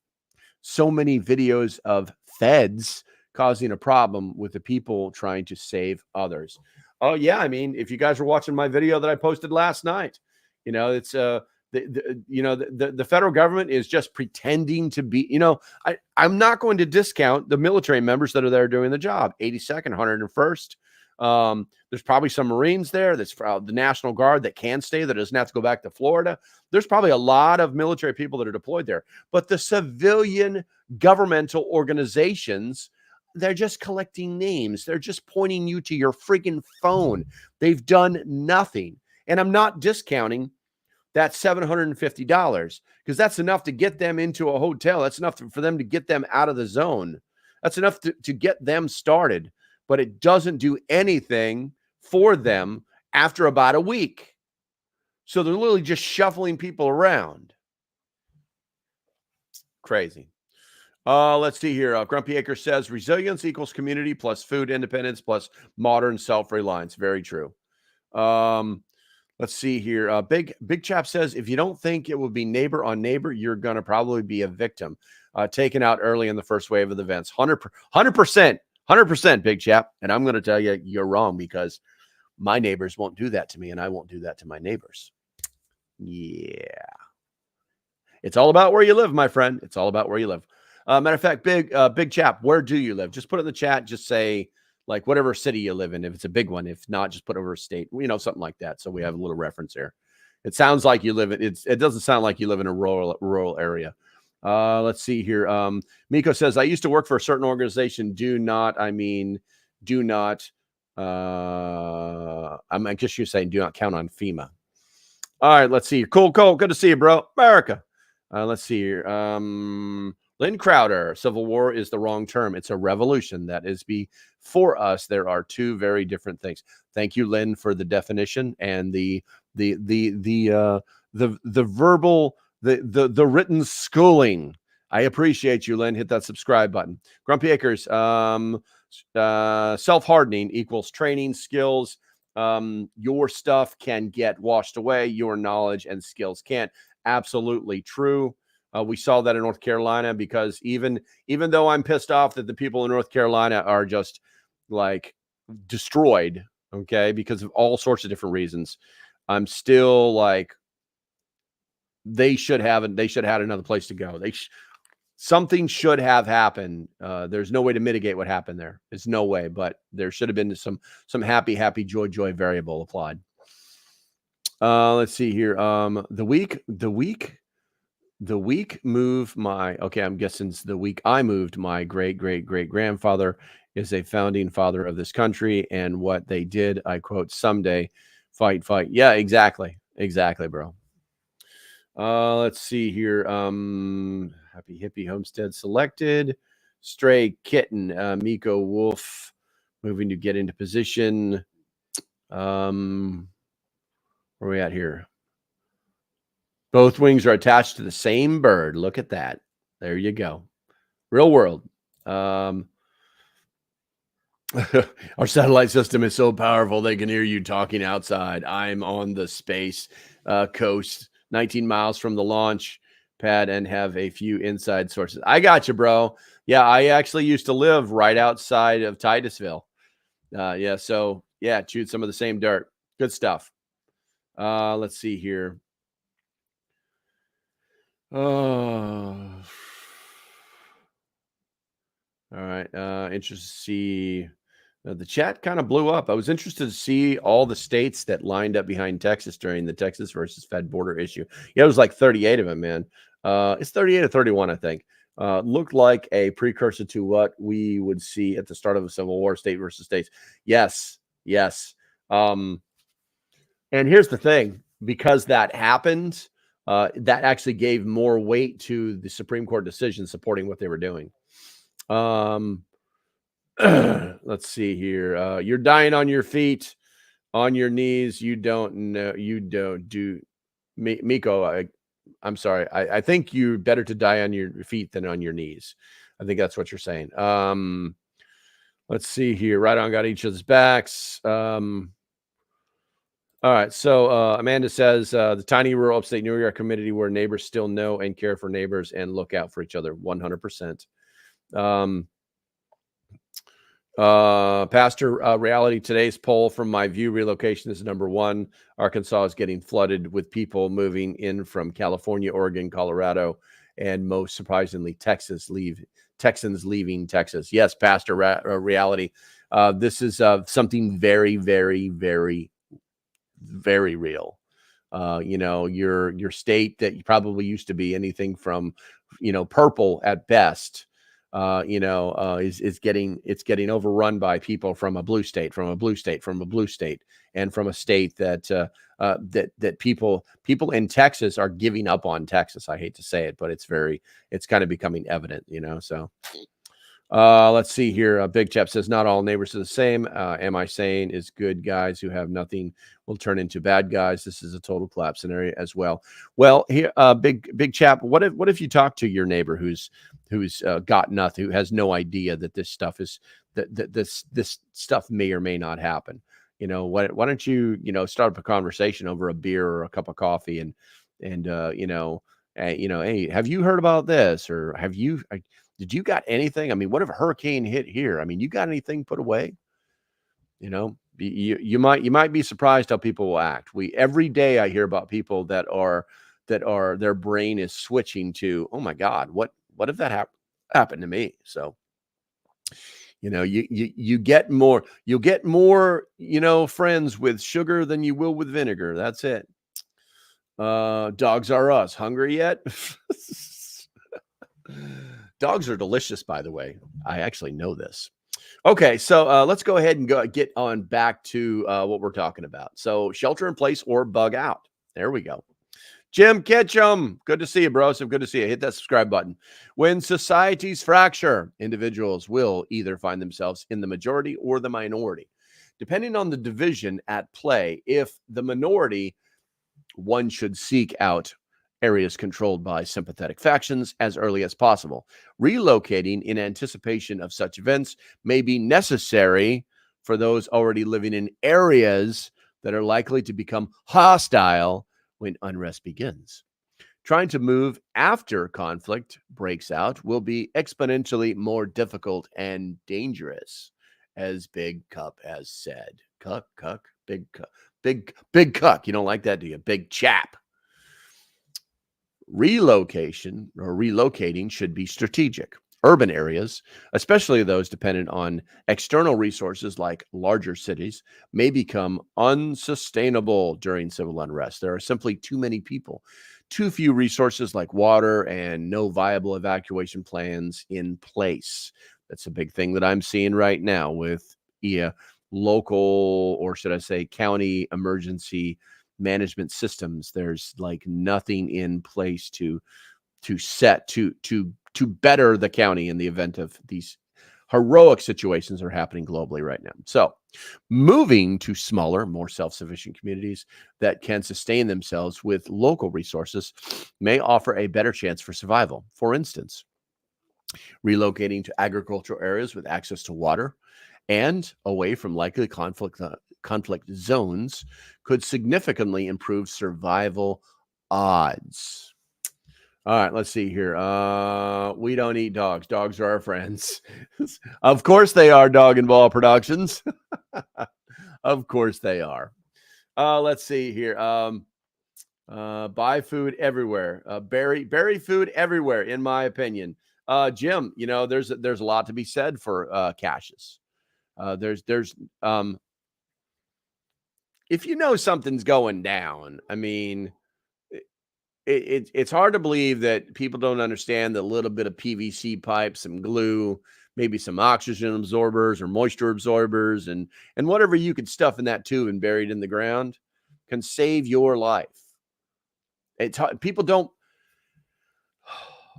so many videos of feds causing a problem with the people trying to save others. Oh yeah, I mean, if you guys were watching my video that I posted last night, it's the federal government is just pretending to be. I'm not going to discount the military members that are there doing the job. 82nd, 101st. There's probably some Marines there. That's the National Guard that can stay, that doesn't have to go back to Florida. There's probably a lot of military people that are deployed there. But the civilian governmental organizations, they're just collecting names. They're just pointing you to your freaking phone. They've done nothing. And I'm not discounting that $750 because that's enough to get them into a hotel. That's enough for them to get them out of the zone. That's enough to get them started. But it doesn't do anything for them after about a week. So they're literally just shuffling people around. Crazy. Let's see here. Grumpy Acre says resilience equals community plus food independence plus modern self-reliance. Very true. Let's see here. Big Chap says if you don't think it will be neighbor on neighbor, you're going to probably be a victim. Taken out early in the first wave of the events. 100%. 100%, Big Chap. And I'm going to tell you, you're wrong because my neighbors won't do that to me and I won't do that to my neighbors. Yeah. It's all about where you live, my friend. It's all about where you live. Matter of fact, Big Chap, where do you live? Just put it in the chat. Just say like whatever city you live in. If it's a big one, if not, just put over a state, something like that. So we have a little reference here. It sounds like you live in, it doesn't sound like you live in a rural area. Let's see here. Miko says, I used to work for a certain organization. I guess you're saying do not count on FEMA. All right, let's see. Cool. Good to see you, bro. America. Let's see here. Lynn Crowder, Civil War is the wrong term. It's a revolution that is before us. There are two very different things. Thank you, Lynn, for the definition and the verbal, the written schooling. I appreciate you, Lynn. Hit that subscribe button. Grumpy Acres, self-hardening equals training skills. Your stuff can get washed away. Your knowledge and skills can't. Absolutely true. We saw that in North Carolina because even though I'm pissed off that the people in North Carolina are just like destroyed, okay, because of all sorts of different reasons, I'm still like, they should have had another place to go. Something should have happened. There's no way to mitigate what happened there. There's no way, but there should have been some happy joy variable applied. Let's see here. The week move my, okay, I'm guessing it's the week I moved my great grandfather is a founding father of this country, and what they did, I quote, someday fight. Yeah, exactly, bro. Let's see here. Happy Hippie Homestead selected. Stray Kitten, Miko Wolf moving to get into position. Where are we at here? Both wings are attached to the same bird. Look at that. There you go. Real world. Our satellite system is so powerful they can hear you talking outside. I'm on the space coast, 19 miles from the launch pad, and have a few inside sources. I got you, bro. Yeah, I actually used to live right outside of Titusville. Yeah, so yeah, chewed some of the same dirt. Good stuff. Let's see here. Oh, all right. Interested to see. The chat kind of blew up. I was interested to see all the states that lined up behind Texas during the Texas versus Fed border issue. Yeah, it was like 38 of them, man. It's 38 or 31, I think. Looked like a precursor to what we would see at the start of a civil war, state versus states. Yes. And here's the thing, because that happened, that actually gave more weight to the Supreme Court decision supporting what they were doing. Let's see here. You're dying on your feet, on your knees. You don't know. You don't do. Miko, I'm sorry. I think you're better to die on your feet than on your knees. I think that's what you're saying. Let's see here. Right on, got each other's backs. All right. So Amanda says the tiny rural upstate New York community where neighbors still know and care for neighbors and look out for each other. 100%. Pastor, reality, today's poll from my view, relocation is number one. Arkansas is getting flooded with people moving in from California, Oregon, Colorado, and most surprisingly, Texans leaving Texas. Yes, Pastor, reality. This is something very, very, very, very real. Your state that you probably used to be anything from, purple at best, is getting overrun by people from a blue state, and from a state that that people in Texas are giving up on Texas. I hate to say it, but it's kind of becoming evident, so. Let's see here. Big Chap says, not all neighbors are the same. Am I saying is good guys who have nothing will turn into bad guys? This is a total collapse scenario as well. Well, here, Big Chap, what if you talk to your neighbor who's got nothing, who has no idea that this stuff is this stuff may or may not happen? Why don't you start up a conversation over a beer or a cup of coffee and hey, have you heard about this, or did you got anything? I mean, what if a hurricane hit here? I mean, you got anything put away? You might be surprised how people will act. Every day I hear about people that are their brain is switching to, oh my God, what if that happened to me? So, you'll get more, friends with sugar than you will with vinegar. That's it. Dogs are us. Hungry yet? Dogs are delicious, by the way. I actually know this. Okay, so let's go ahead and get on back to what we're talking about. So shelter in place or bug out. There we go. Jim Ketchum, good to see you, bro. So good to see you. Hit that subscribe button. When societies fracture, individuals will either find themselves in the majority or the minority. Depending on the division at play, if the minority, one should seek out areas controlled by sympathetic factions as early as possible. Relocating in anticipation of such events may be necessary for those already living in areas that are likely to become hostile when unrest begins. Trying to move after conflict breaks out will be exponentially more difficult and dangerous, as Big Cup has said. Big Cuck. You don't like that, do you? Big Chap. Relocation or relocating should be strategic. Urban areas, especially those dependent on external resources like larger cities, may become unsustainable during civil unrest. There are simply too many people, too few resources like water, and no viable evacuation plans in place. That's a big thing that I'm seeing right now with local, or should I say, county emergency management systems. There's like nothing in place to better the county in the event of these heroic situations are happening globally right now. So moving to smaller, more self-sufficient communities that can sustain themselves with local resources may offer a better chance for survival. For instance, relocating to agricultural areas with access to water and away from likely conflict zones could significantly improve survival odds. All right, let's see here. We don't eat dogs. Dogs are our friends. Of course they are, Dog and Ball Productions. Of course they are. Let's see here. Buy food everywhere. Bury food everywhere, in my opinion. Jim, there's a lot to be said for caches. There's if you know something's going down, I mean, it's hard to believe that people don't understand that a little bit of PVC pipe, some glue, maybe some oxygen absorbers or moisture absorbers, and whatever you could stuff in that tube and buried in the ground can save your life. People don't.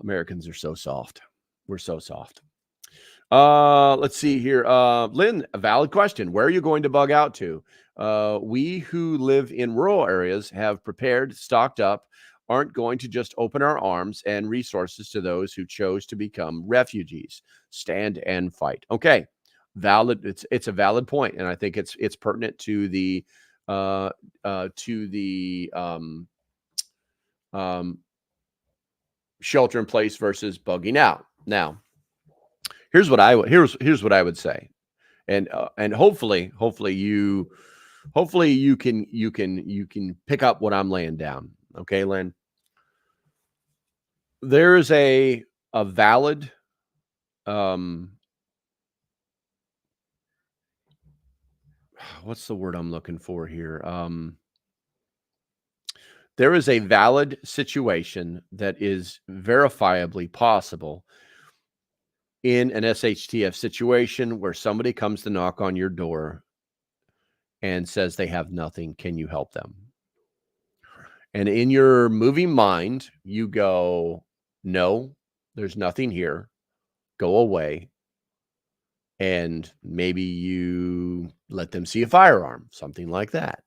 Americans are so soft. We're so soft. Let's see here. Lynn, a valid question. Where are you going to bug out to? We who live in rural areas have prepared, stocked up, aren't going to just open our arms and resources to those who chose to become refugees. Stand and fight. Okay. Valid. It's a valid point, and I think it's pertinent to the shelter in place versus bugging out. Now, here's what I would say, and hopefully you can pick up what I'm laying down. Okay, Lynn. There's a valid what's the word I'm looking for here? There is a valid situation that is verifiably possible in an SHTF situation where somebody comes to knock on your door and says they have nothing. Can you help them? And in your moving mind, you go, no, there's nothing here. Go away. And maybe you let them see a firearm, something like that.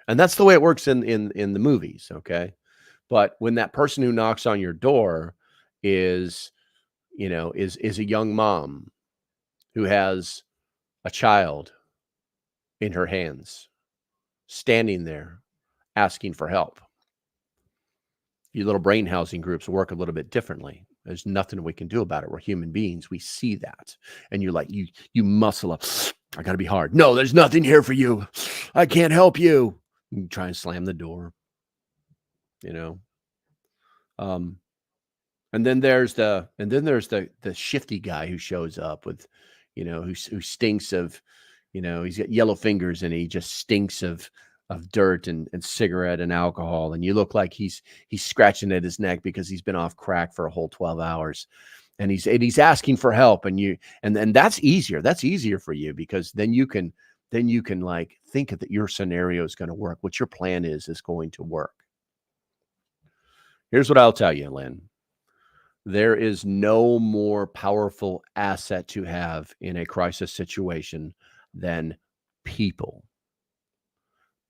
And that's the way it works in the movies, okay? But when that person who knocks on your door is a young mom who has a child in her hands, standing there asking for help. Your little brain housing groups work a little bit differently. There's nothing we can do about it. We're human beings. We see that. And you're like, you muscle up. I got to be hard. No, there's nothing here for you. I can't help you. You try and slam the door, and then there's the shifty guy who shows up with, who stinks of, he's got yellow fingers and he just stinks of dirt and cigarette and alcohol. And you look like he's scratching at his neck because he's been off crack for a whole 12 hours. And he's asking for help. And that's easier. That's easier for you because then you can like think that your scenario is going to work. What your plan is going to work. Here's what I'll tell you, Lynn. There is no more powerful asset to have in a crisis situation than people.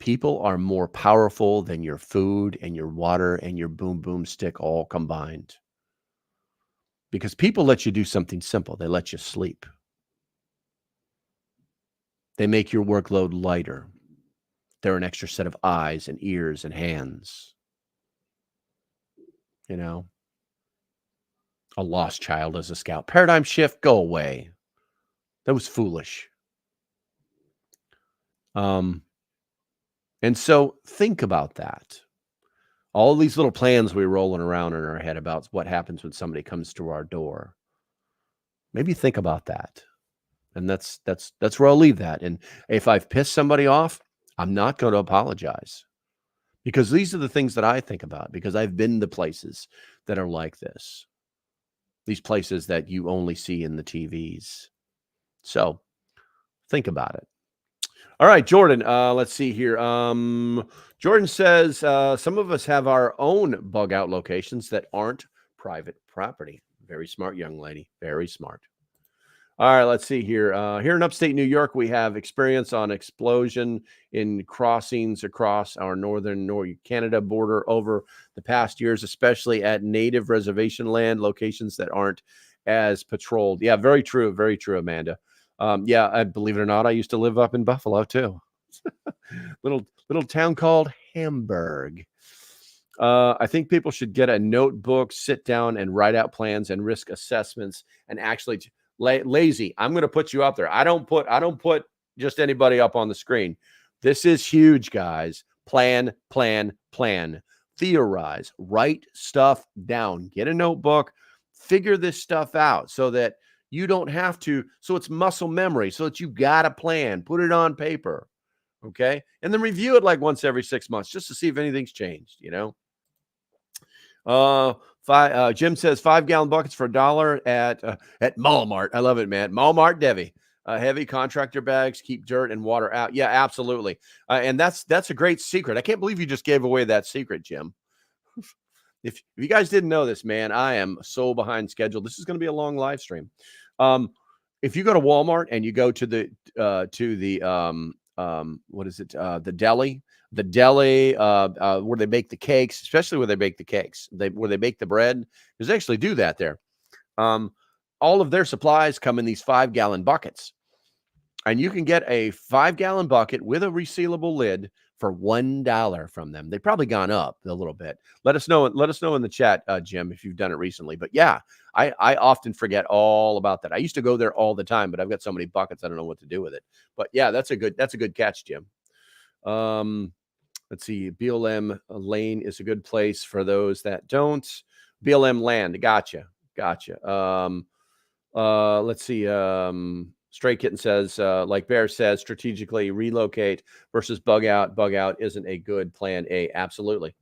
People are more powerful than your food and your water and your boom boom stick all combined. Because people let you do something simple. They let you sleep. They make your workload lighter. They're an extra set of eyes and ears and hands. A lost child as a scout. Paradigm shift, go away. That was foolish. And so think about that. All these little plans we're rolling around in our head about what happens when somebody comes to our door. Maybe think about that. And that's where I'll leave that. And if I've pissed somebody off, I'm not going to apologize, because these are the things that I think about, because I've been to places that are like this. These places that you only see in the TVs. So think about it. All right, Jordan, let's see here. Jordan says, some of us have our own bug out locations that aren't private property. Very smart young lady. Very smart. All right, let's see here. Here in upstate New York, we have experience on explosion in crossings across our northern Canada border over the past years, especially at native reservation land locations that aren't as patrolled. Yeah, very true. Very true, Amanda. Yeah, I believe it or not, I used to live up in Buffalo too. little town called Hamburg. I think people should get a notebook, sit down and write out plans and risk assessments, and actually lazy. I'm going to put you up there. I don't put just anybody up on the screen. This is huge, guys. Plan. Theorize, write stuff down, get a notebook, figure this stuff out so that you don't have to. So it's muscle memory, so that you got a plan, put it on paper. Okay. And then review it like once every 6 months just to see if anything's changed, Jim says 5-gallon buckets for $1 at Walmart. I love it, man. Walmart Devi. Heavy contractor bags keep dirt and water out. Yeah, absolutely. And that's a great secret. I can't believe you just gave away that secret, Jim. If you guys didn't know this, man, I am so behind schedule. This is going to be a long live stream. If you go to Walmart and you go to the what is it? The deli where they bake the cakes, especially where they bake the cakes, where they bake the bread, because they actually do that there. All of their supplies come in these 5-gallon buckets, and you can get a 5-gallon bucket with a resealable lid for $1 from them. They've probably gone up a little bit. Let us know in the chat, Jim, if you've done it recently. But yeah, I often forget all about that. I used to go there all the time, but I've got so many buckets, I don't know what to do with it. But yeah, that's a good catch, Jim. Let's see. BLM Lane is a good place for those that don't. BLM Land. Gotcha. Let's see. Stray Kitten says, like Bear says, strategically relocate versus bug out. Bug out isn't a good plan A. Absolutely.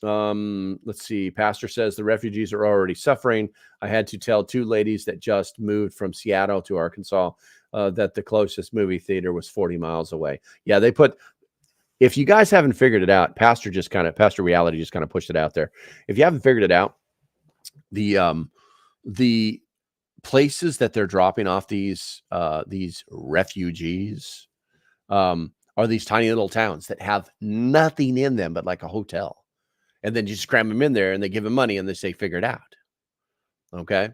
Let's see. Pastor says the refugees are already suffering. I had to tell 2 ladies that just moved from Seattle to Arkansas that the closest movie theater was 40 miles away. Yeah, if you guys haven't figured it out, Pastor Reality just kind of pushed it out there. If you haven't figured it out, the places that they're dropping off these refugees are these tiny little towns that have nothing in them but like a hotel. And then you just cram them in there and they give them money and they say, figure it out. Okay.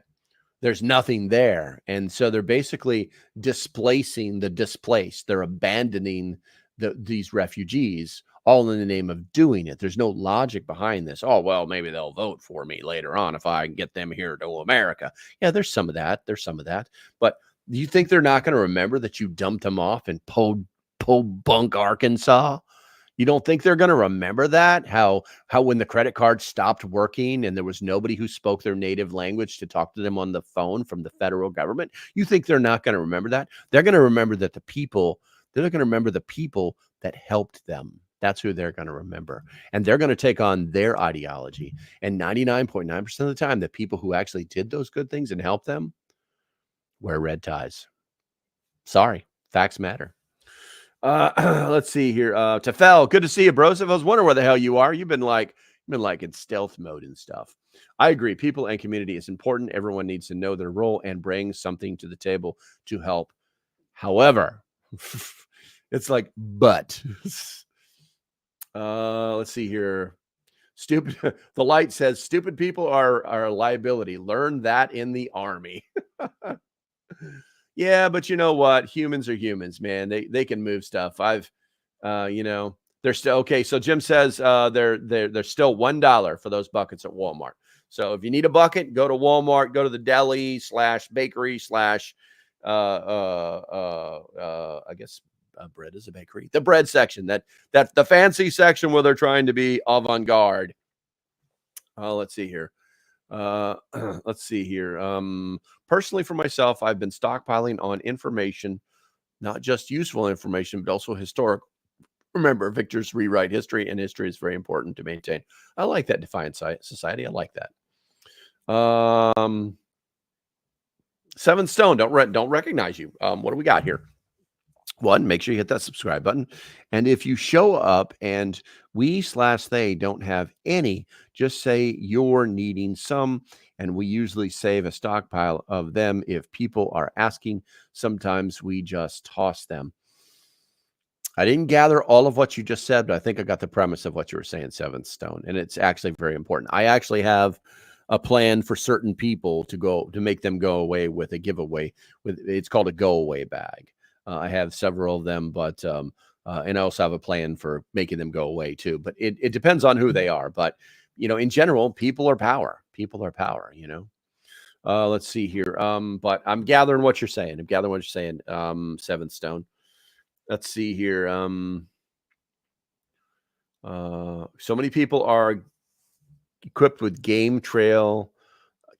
There's nothing there. And so they're basically displacing the displaced. They're abandoning these refugees, all in the name of doing it. There's no logic behind this. Oh, well, maybe they'll vote for me later on if I can get them here to America. Yeah, there's some of that. But do you think they're not going to remember that you dumped them off in Podunk, Arkansas? You don't think they're going to remember that? How when the credit card stopped working and there was nobody who spoke their native language to talk to them on the phone from the federal government? You think they're not going to remember that? They're going to remember that they're going to remember the people that helped them. That's who they're going to remember. And they're going to take on their ideology. And 99.9% of the time, the people who actually did those good things and helped them wear red ties. Sorry, facts matter. Let's see here. Tefel, good to see you, bros. I was wondering where the hell you are. You've been like in stealth mode and stuff. I agree. People and community is important. Everyone needs to know their role and bring something to the table to help. However, it's like, but let's see here. Stupid. The light says stupid people are a liability. Learn that in the army. Yeah, but you know what? Humans are humans, man. They can move stuff. They're still okay. So Jim says they're still $1 for those buckets at Walmart. So if you need a bucket, go to Walmart, go to the deli /bakery / I guess bread is a bakery. The bread section, that the fancy section where they're trying to be avant-garde. Let's see here. Let's see here. Personally, for myself, I've been stockpiling on information, not just useful information, but also historic. Remember, victors rewrite history, and history is very important to maintain. I like that defiant society. I like that. Seven Stone, don't recognize you. What do we got here? One, make sure you hit that subscribe button. And if you show up and we/they don't have any, just say you're needing some. And we usually save a stockpile of them if people are asking. Sometimes we just toss them. I didn't gather all of what you just said, but I think I got the premise of what you were saying, Seventh Stone. And it's actually very important. I actually have a plan for certain people to make them go away with a giveaway. It's called a go away bag. I have several of them, but and I also have a plan for making them go away too. But it depends on who they are. But in general, people are power. People are power. Let's see here. But I'm gathering what you're saying. Seventh Stone. Let's see here. So many people are equipped with game trail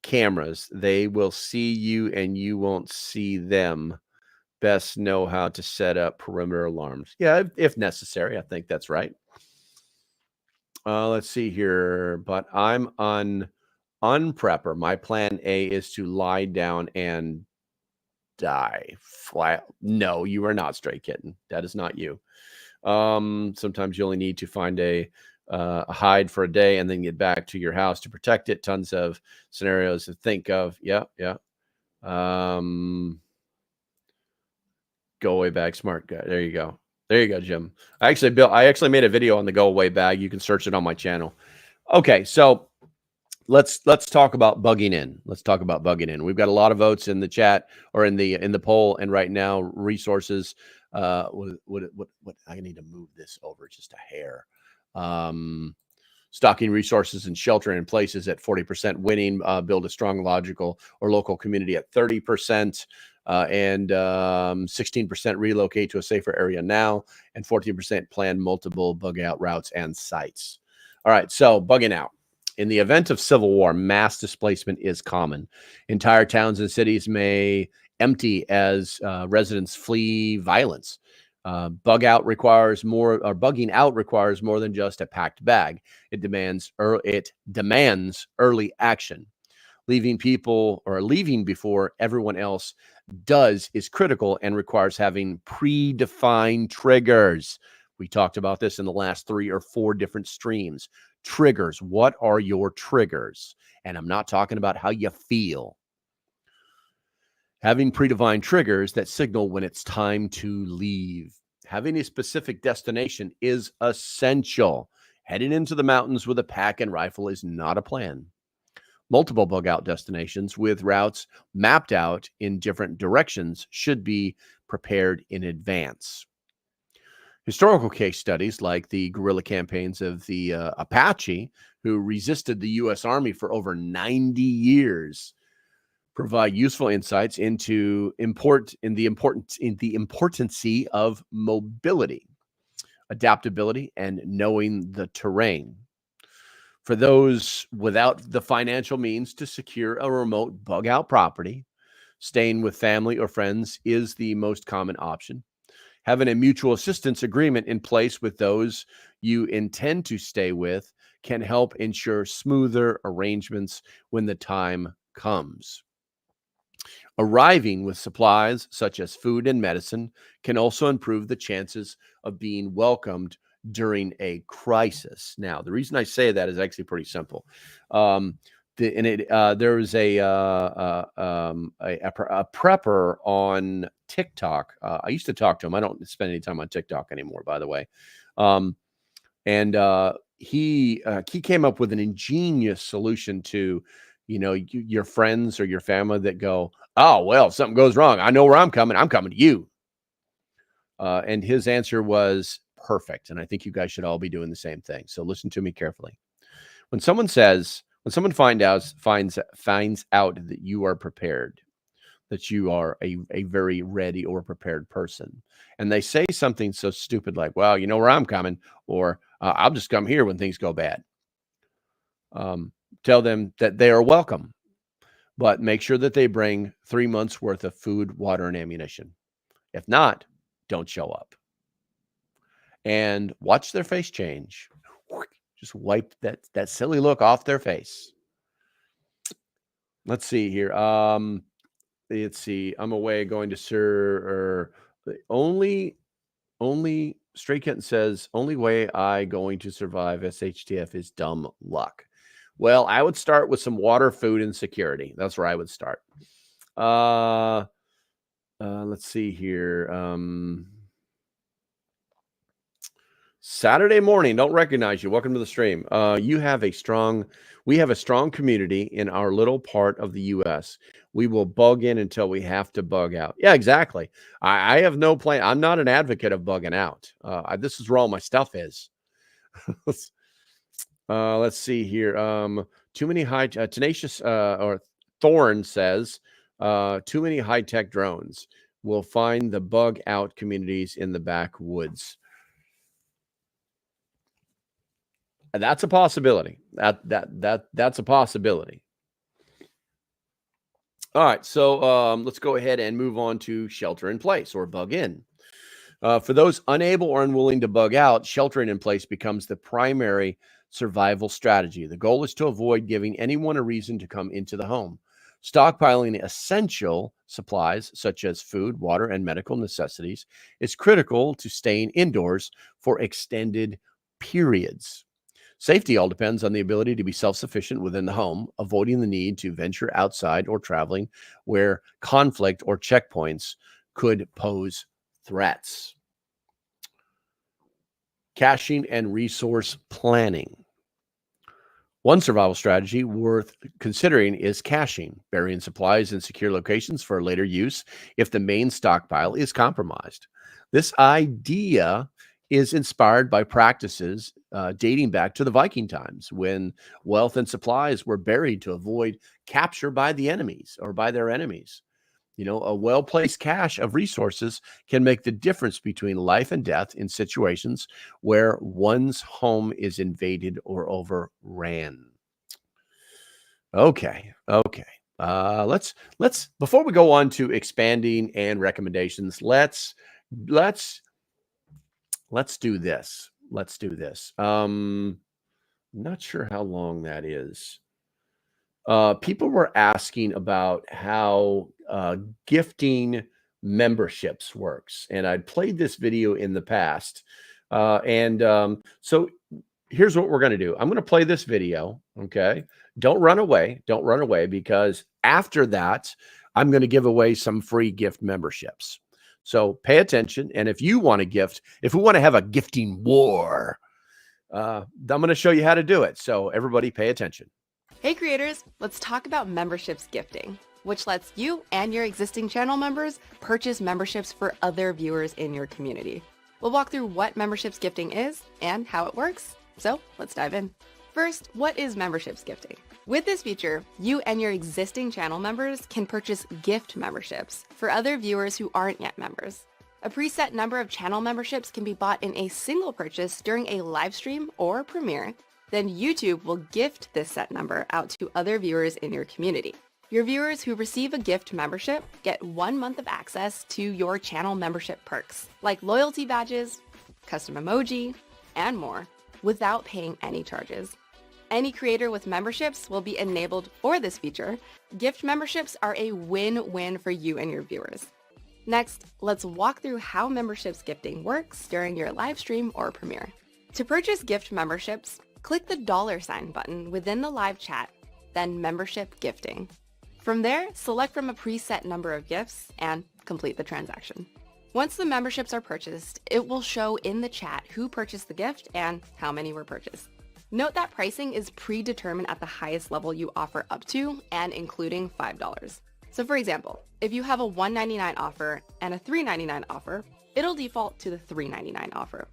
cameras. They will see you and you won't see them. Best know how to set up perimeter alarms. Yeah, if necessary. I think that's right. Let's see here. But I'm unprepper. My plan A is to lie down and die. No, you are not, Stray Kitten. That is not you. Sometimes you only need to find a hide for a day and then get back to your house to protect it. Tons of scenarios to think of. Yeah. Go away bag, smart guy. There you go, Jim. I actually made a video on the go away bag. You can search it on my channel. Okay, so let's talk about bugging in. We've got a lot of votes in the chat or in the poll, and right now resources. What I need to move this over just a hair. Stocking resources and shelter in places at 40%, winning, build a strong logical or local community at 30%, and 16% relocate to a safer area now, and 14% plan multiple bug out routes and sites. All right, so bugging out. In the event of civil war, mass displacement is common. Entire towns and cities may empty as residents flee violence. Bugging out requires more than just a packed bag. It demands early action. Leaving before everyone else does is critical and requires having predefined triggers. We talked about this in the last 3 or 4 different streams. Triggers. What are your triggers? And I'm not talking about how you feel. Having predefined triggers that signal when it's time to leave. Having a specific destination is essential. Heading into the mountains with a pack and rifle is not a plan. Multiple bug out destinations with routes mapped out in different directions should be prepared in advance. Historical case studies like the guerrilla campaigns of the Apache, who resisted the U.S. Army for over 90 years, provide useful insights into the importance of mobility, adaptability, and knowing the terrain. For those without the financial means to secure a remote bug out property, staying with family or friends is the most common option. Having a mutual assistance agreement in place with those you intend to stay with can help ensure smoother arrangements when the time comes. Arriving with supplies such as food and medicine can also improve the chances of being welcomed during a crisis. Now, the reason I say that is actually pretty simple. There was a prepper on TikTok. I used to talk to him. I don't spend any time on TikTok anymore, by the way. He came up with an ingenious solution to, your friends or your family that go, oh, well, if something goes wrong, I know where I'm coming. I'm coming to you. And his answer was perfect. And I think you guys should all be doing the same thing. So listen to me carefully. When someone finds out that you are prepared, that you are a very ready or prepared person. And they say something so stupid like, well, you know where I'm coming, or I'll just come here when things go bad. Tell them that they are welcome, but make sure that they bring 3 months worth of food, water, and ammunition. If not, don't show up. And watch their face change. Just wipe that silly look off their face. Let's see here. Let's see. I'm away going to Sir. Only Stray Kitten says only way I going to survive SHTF is dumb luck. Well, I would start with some water, food, and security. That's where I would start. Let's see here. Saturday morning, don't recognize you. Welcome to the stream. We have a strong community in our little part of the US. We will bug in until we have to bug out. Yeah, exactly. I have no plan. I'm not an advocate of bugging out. This is where all my stuff is. Let's see here. Too many tenacious or Thorn says, too many high-tech drones will find the bug out communities in the backwoods. That's a possibility. That's a possibility. All right, so let's go ahead and move on to shelter in place or bug in. For those unable or unwilling to bug out, sheltering in place becomes the primary survival strategy. The goal is to avoid giving anyone a reason to come into the home. Stockpiling essential supplies such as food, water, and medical necessities is critical to staying indoors for extended periods. Safety all depends on the ability to be self-sufficient within the home, avoiding the need to venture outside or traveling where conflict or checkpoints could pose threats. Caching and resource planning. One survival strategy worth considering is caching, burying supplies in secure locations for later use if the main stockpile is compromised. This idea is inspired by practices dating back to the Viking times when wealth and supplies were buried to avoid capture by the enemies or by their enemies. You know, a well-placed cache of resources can make the difference between life and death in situations where one's home is invaded or overran. Okay. Let's before we go on to expanding and recommendations, let's do this. Not sure how long that is. People were asking about how gifting memberships works, and I'd played this video in the past. So here's what we're going to do. I'm going to play this video. Okay. Don't run away, because after that, I'm going to give away some free gift memberships. So pay attention. And if you want to gift, if we want to have a gifting war, I'm going to show you how to do it. So everybody pay attention. Hey creators, let's talk about memberships gifting, which lets you and your existing channel members purchase memberships for other viewers in your community. We'll walk through what memberships gifting is and how it works. So let's dive in. First, what is memberships gifting? With this feature, you and your existing channel members can purchase gift memberships for other viewers who aren't yet members. A preset number of channel memberships can be bought in a single purchase during a live stream or premiere. Then YouTube will gift this set number out to other viewers in your community. Your viewers who receive a gift membership get 1 month of access to your channel membership perks, like loyalty badges, custom emoji, and more, without paying any charges. Any creator with memberships will be enabled for this feature. Gift memberships are a win-win for you and your viewers. Next, let's walk through how memberships gifting works during your live stream or premiere. To purchase gift memberships, click the $ button within the live chat, then membership gifting. From there, select from a preset number of gifts and complete the transaction. Once the memberships are purchased, it will show in the chat who purchased the gift and how many were purchased. Note that pricing is predetermined at the highest level you offer up to and including $5. So for example, if you have a $1.99 offer and a $3.99 offer, it'll default to the $3.99 offer.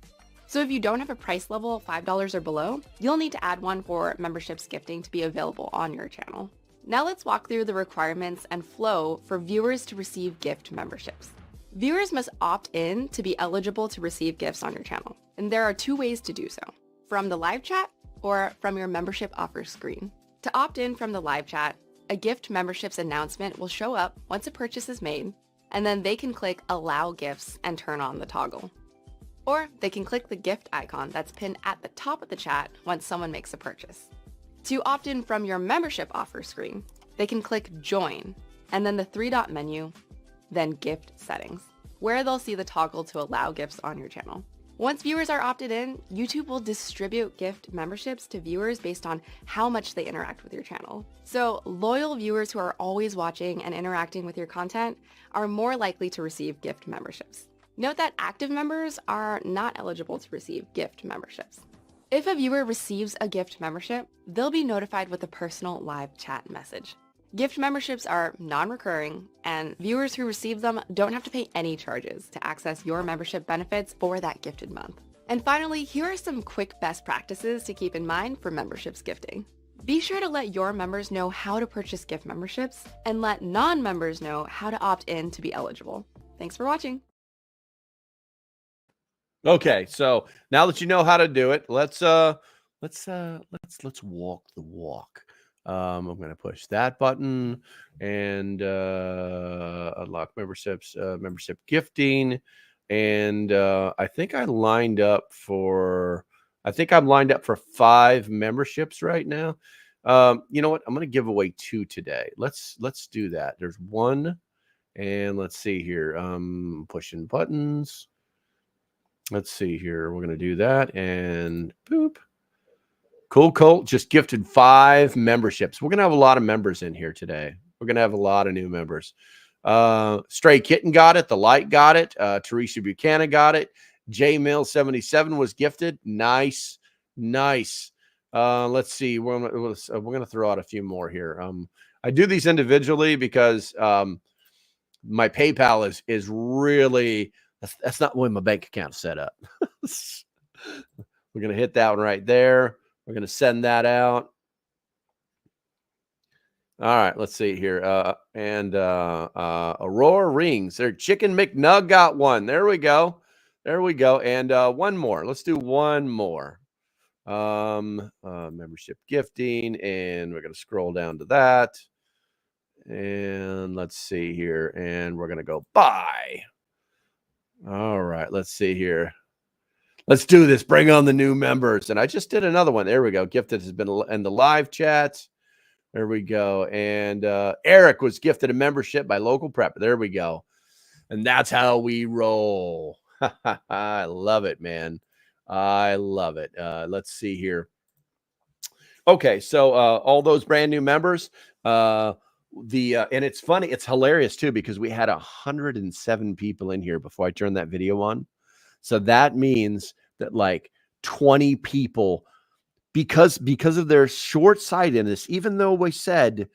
So if you don't have a price level $5 or below, you'll need to add one for memberships gifting to be available on your channel. Now let's walk through the requirements and flow for viewers to receive gift memberships. Viewers must opt in to be eligible to receive gifts on your channel, and there are 2 ways to do so: from the live chat or from your membership offer screen. To opt in from the live chat, a gift memberships announcement will show up once a purchase is made, and then they can click Allow Gifts and turn on the toggle. Or they can click the gift icon that's pinned at the top of the chat once someone makes a purchase. To opt in from your membership offer screen, they can click Join, and then the 3-dot menu, then Gift Settings, where they'll see the toggle to allow gifts on your channel. Once viewers are opted in, YouTube will distribute gift memberships to viewers based on how much they interact with your channel. So loyal viewers who are always watching and interacting with your content are more likely to receive gift memberships. Note that active members are not eligible to receive gift memberships. If a viewer receives a gift membership, they'll be notified with a personal live chat message. Gift memberships are non-recurring, and viewers who receive them don't have to pay any charges to access your membership benefits for that gifted month. And finally, here are some quick best practices to keep in mind for memberships gifting. Be sure to let your members know how to purchase gift memberships, and let non-members know how to opt in to be eligible. Thanks for watching. Okay, so now that you know how to do it, let's walk the walk. I'm going to push that button and unlock memberships, membership gifting, and I think I'm lined up for 5 memberships right now. You know what? I'm going to give away 2 today. Let's do that. There's 1, and let's see here. Pushing buttons. Let's see here. We're going to do that, and boop. Cool Colt just gifted 5 memberships. We're going to have a lot of members in here today. We're going to have a lot of new members. Stray Kitten got it. The Light got it. Teresa Buchanan got it. J Mill 77 was gifted. Nice. Nice. Let's see. We're going to throw out a few more here. I do these individually because my PayPal is really, that's not the way my bank account's set up. We're going to hit that one right there. We're going to send that out. All right, let's see here. Aurora Rings. Their Chicken McNug got 1. There we go. There we go. And 1 more. Let's do 1 more. Membership gifting. And we're going to scroll down to that. And let's see here. And we're going to go buy. All right, let's see here. Let's do this. Bring on the new members. And I just did another one. There we go. Gifted has been in the live chat. There we go. And Eric was gifted a membership by Local Prepper. There we go. And that's how we roll. I love it, man. I love it. Let's see here. Okay, so all those brand new members. And it's funny. It's hilarious, too, because we had 107 people in here before I turned that video on. So that means that like 20 people, because of their short-sightedness, even though we said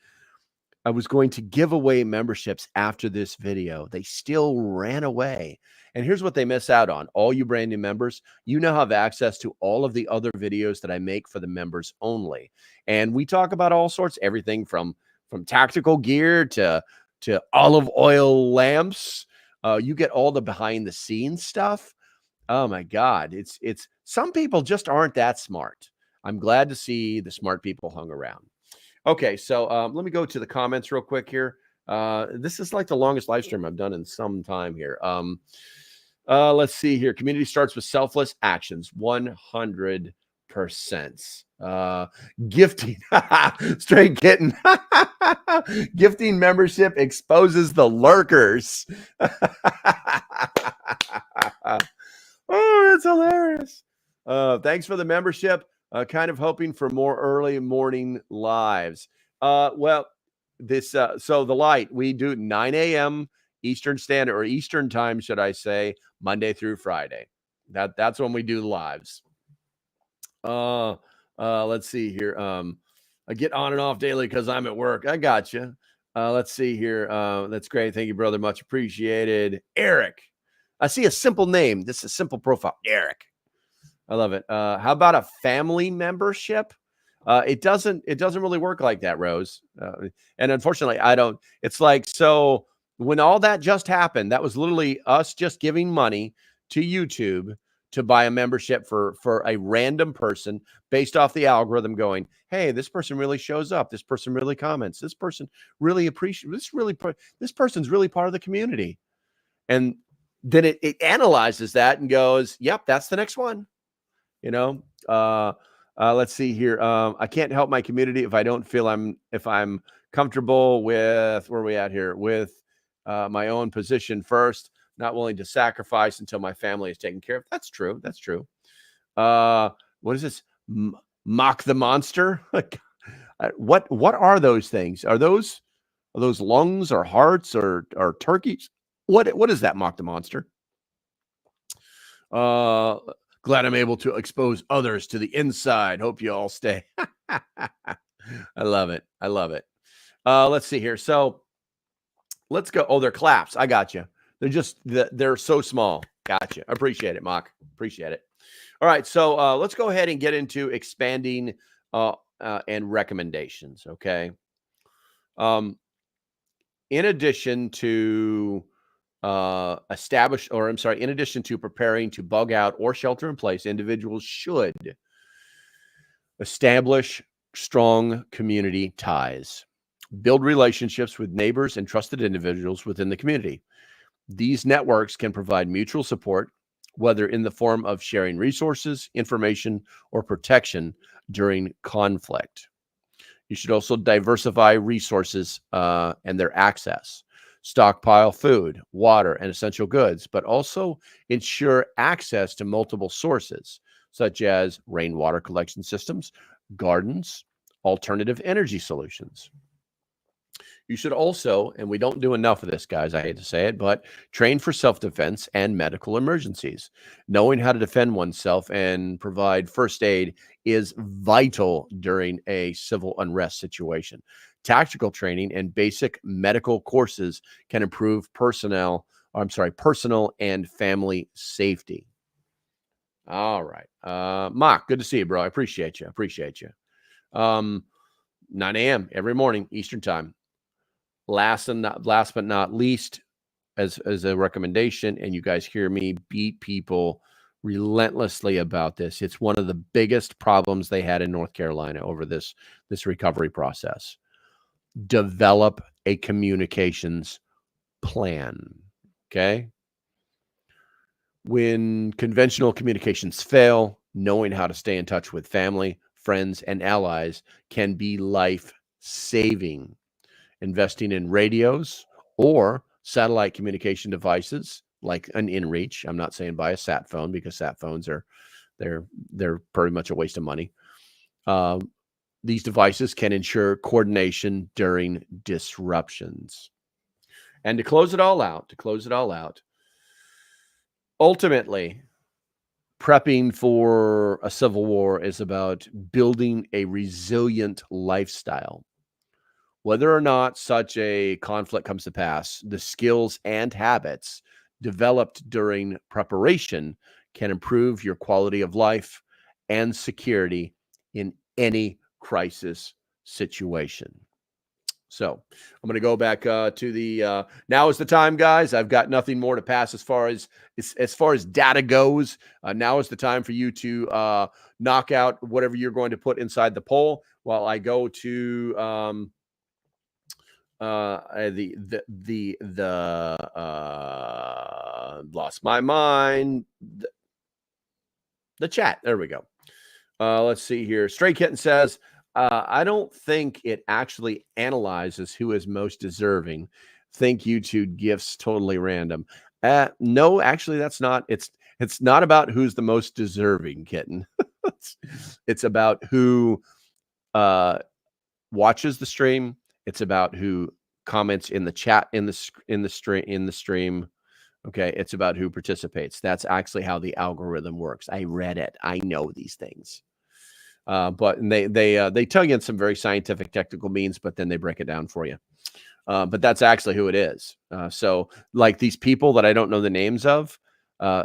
I was going to give away memberships after this video, they still ran away. And here's what they miss out on. All you brand new members, you now have access to all of the other videos that I make for the members only. And we talk about all sorts, everything from tactical gear to olive oil lamps. You get all the behind the scenes stuff. Oh my God. It's some people just aren't that smart. I'm glad to see the smart people hung around. Okay. So let me go to the comments real quick here. This is like the longest live stream I've done in some time here. Let's see here. Community starts with selfless actions. 100%. Gifting. Straight Kitten. Gifting membership exposes the lurkers. Oh, it's hilarious. Thanks for the membership. Kind of hoping for more early morning lives. Well, this so the Light, we do 9 a.m. Eastern Standard, or Eastern time, should I say, Monday through Friday. That's when we do lives. Let's see here. I get on and off daily because I'm at work. I got you. Let's see here. That's great. Thank you, brother. Much appreciated. Eric. I see a simple name. This is a simple profile. Eric. I love it. How about a family membership? It doesn't really work like that, Rose. And unfortunately, I don't. It's like, so when all that just happened, that was literally us just giving money to YouTube to buy a membership for a random person based off the algorithm going, hey, this person really shows up. This person really comments. This person really appreciates this person's really part of the community. And then it analyzes that and goes, yep, that's the next one. You know, let's see here. I can't help my community if I don't feel if I'm comfortable with where are we at here with my own position first, not willing to sacrifice until my family is taken care of. That's true. That's true. What is this? Mock the monster? What are those things? Are those lungs or hearts or turkeys? What is that? Mock the monster? Glad I'm able to expose others to the inside. Hope you all stay. I love it. I love it. Let's see here. So let's go. Oh, they're claps. I got you. They're so small. Gotcha. Appreciate it, Mock. Appreciate it. All right. So let's go ahead and get into expanding and recommendations. Okay. In addition to in addition to preparing to bug out or shelter in place, individuals should establish strong community ties, build relationships with neighbors and trusted individuals within the community. These networks can provide mutual support, whether in the form of sharing resources, information, or protection during conflict. You should also diversify resources and their access. Stockpile food, water, and essential goods, but also ensure access to multiple sources, such as rainwater collection systems, gardens, alternative energy solutions. You should also, and we don't do enough of this, guys, I hate to say it, but train for self-defense and medical emergencies. Knowing how to defend oneself and provide first aid is vital during a civil unrest situation. Tactical training and basic medical courses can improve personal and family safety. All right. Mark, good to see you, bro. I appreciate you. 9 a.m. every morning, Eastern time. Last but not least, as a recommendation, and you guys hear me beat people relentlessly about this. It's one of the biggest problems they had in North Carolina over this recovery process. Develop a communications plan. Okay. When conventional communications fail, knowing how to stay in touch with family, friends, and allies can be life-saving. Investing in radios or satellite communication devices like an inReach. I'm not saying buy a sat phone because sat phones they're pretty much a waste of money. These devices can ensure coordination during disruptions. And to close it all out, ultimately, prepping for a civil war is about building a resilient lifestyle. Whether or not such a conflict comes to pass, the skills and habits developed during preparation can improve your quality of life and security in any crisis situation. So I'm going to go back to the now is the time, guys. I've got nothing more to pass as far as data goes. Now is the time for you to knock out whatever you're going to put inside the poll while I go to lost my mind. The chat. There we go. Let's see here. Stray Kitten says, I don't think it actually analyzes who is most deserving. Think YouTube gifts totally random. No, actually, that's not. It's not about who's the most deserving, Kitten. It's about who watches the stream. It's about who comments in the chat in the stream. Okay, it's about who participates. That's actually how the algorithm works. I read it. I know these things. But they tell you in some very scientific technical means, but then they break it down for you. But that's actually who it is. So like these people that I don't know the names of,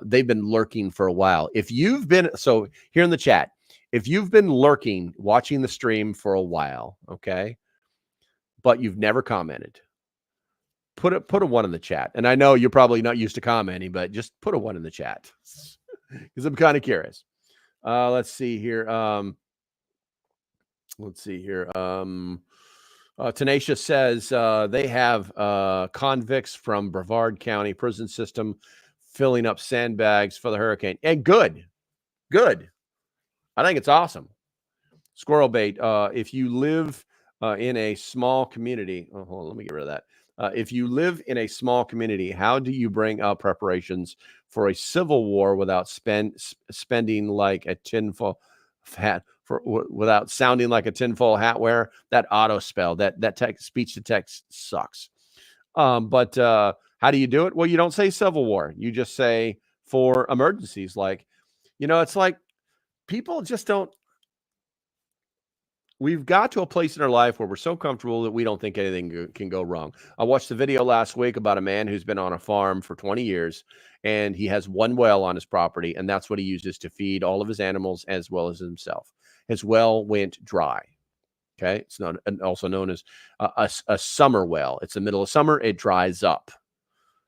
they've been lurking for a while. If you've been, so here in the chat, If you've been lurking, watching the stream for a while, okay, but you've never commented, put a 1 in the chat. And I know you're probably not used to commenting, but just put a 1 in the chat because I'm kind of curious. Let's see here. Tenacia says they have convicts from Brevard County prison system filling up sandbags for the hurricane. And good. I think it's awesome. Squirrel bait. If you live in a small community, hold on, let me get rid of that. If you live in a small community, how do you bring up preparations for a civil war without spending like a tinfoil hat without sounding like a tinfoil hat wearer? That auto spell, that text, speech to text sucks. But how do you do it? Well, you don't say civil war. You just say for emergencies. Like, it's like people just don't. We've got to a place in our life where we're so comfortable that we don't think anything can go wrong. I watched a video last week about a man who's been on a farm for 20 years, and he has one well on his property, and that's what he uses to feed all of his animals as well as himself. His well went dry. Okay. It's not also known as a summer well. It's the middle of summer. It dries up.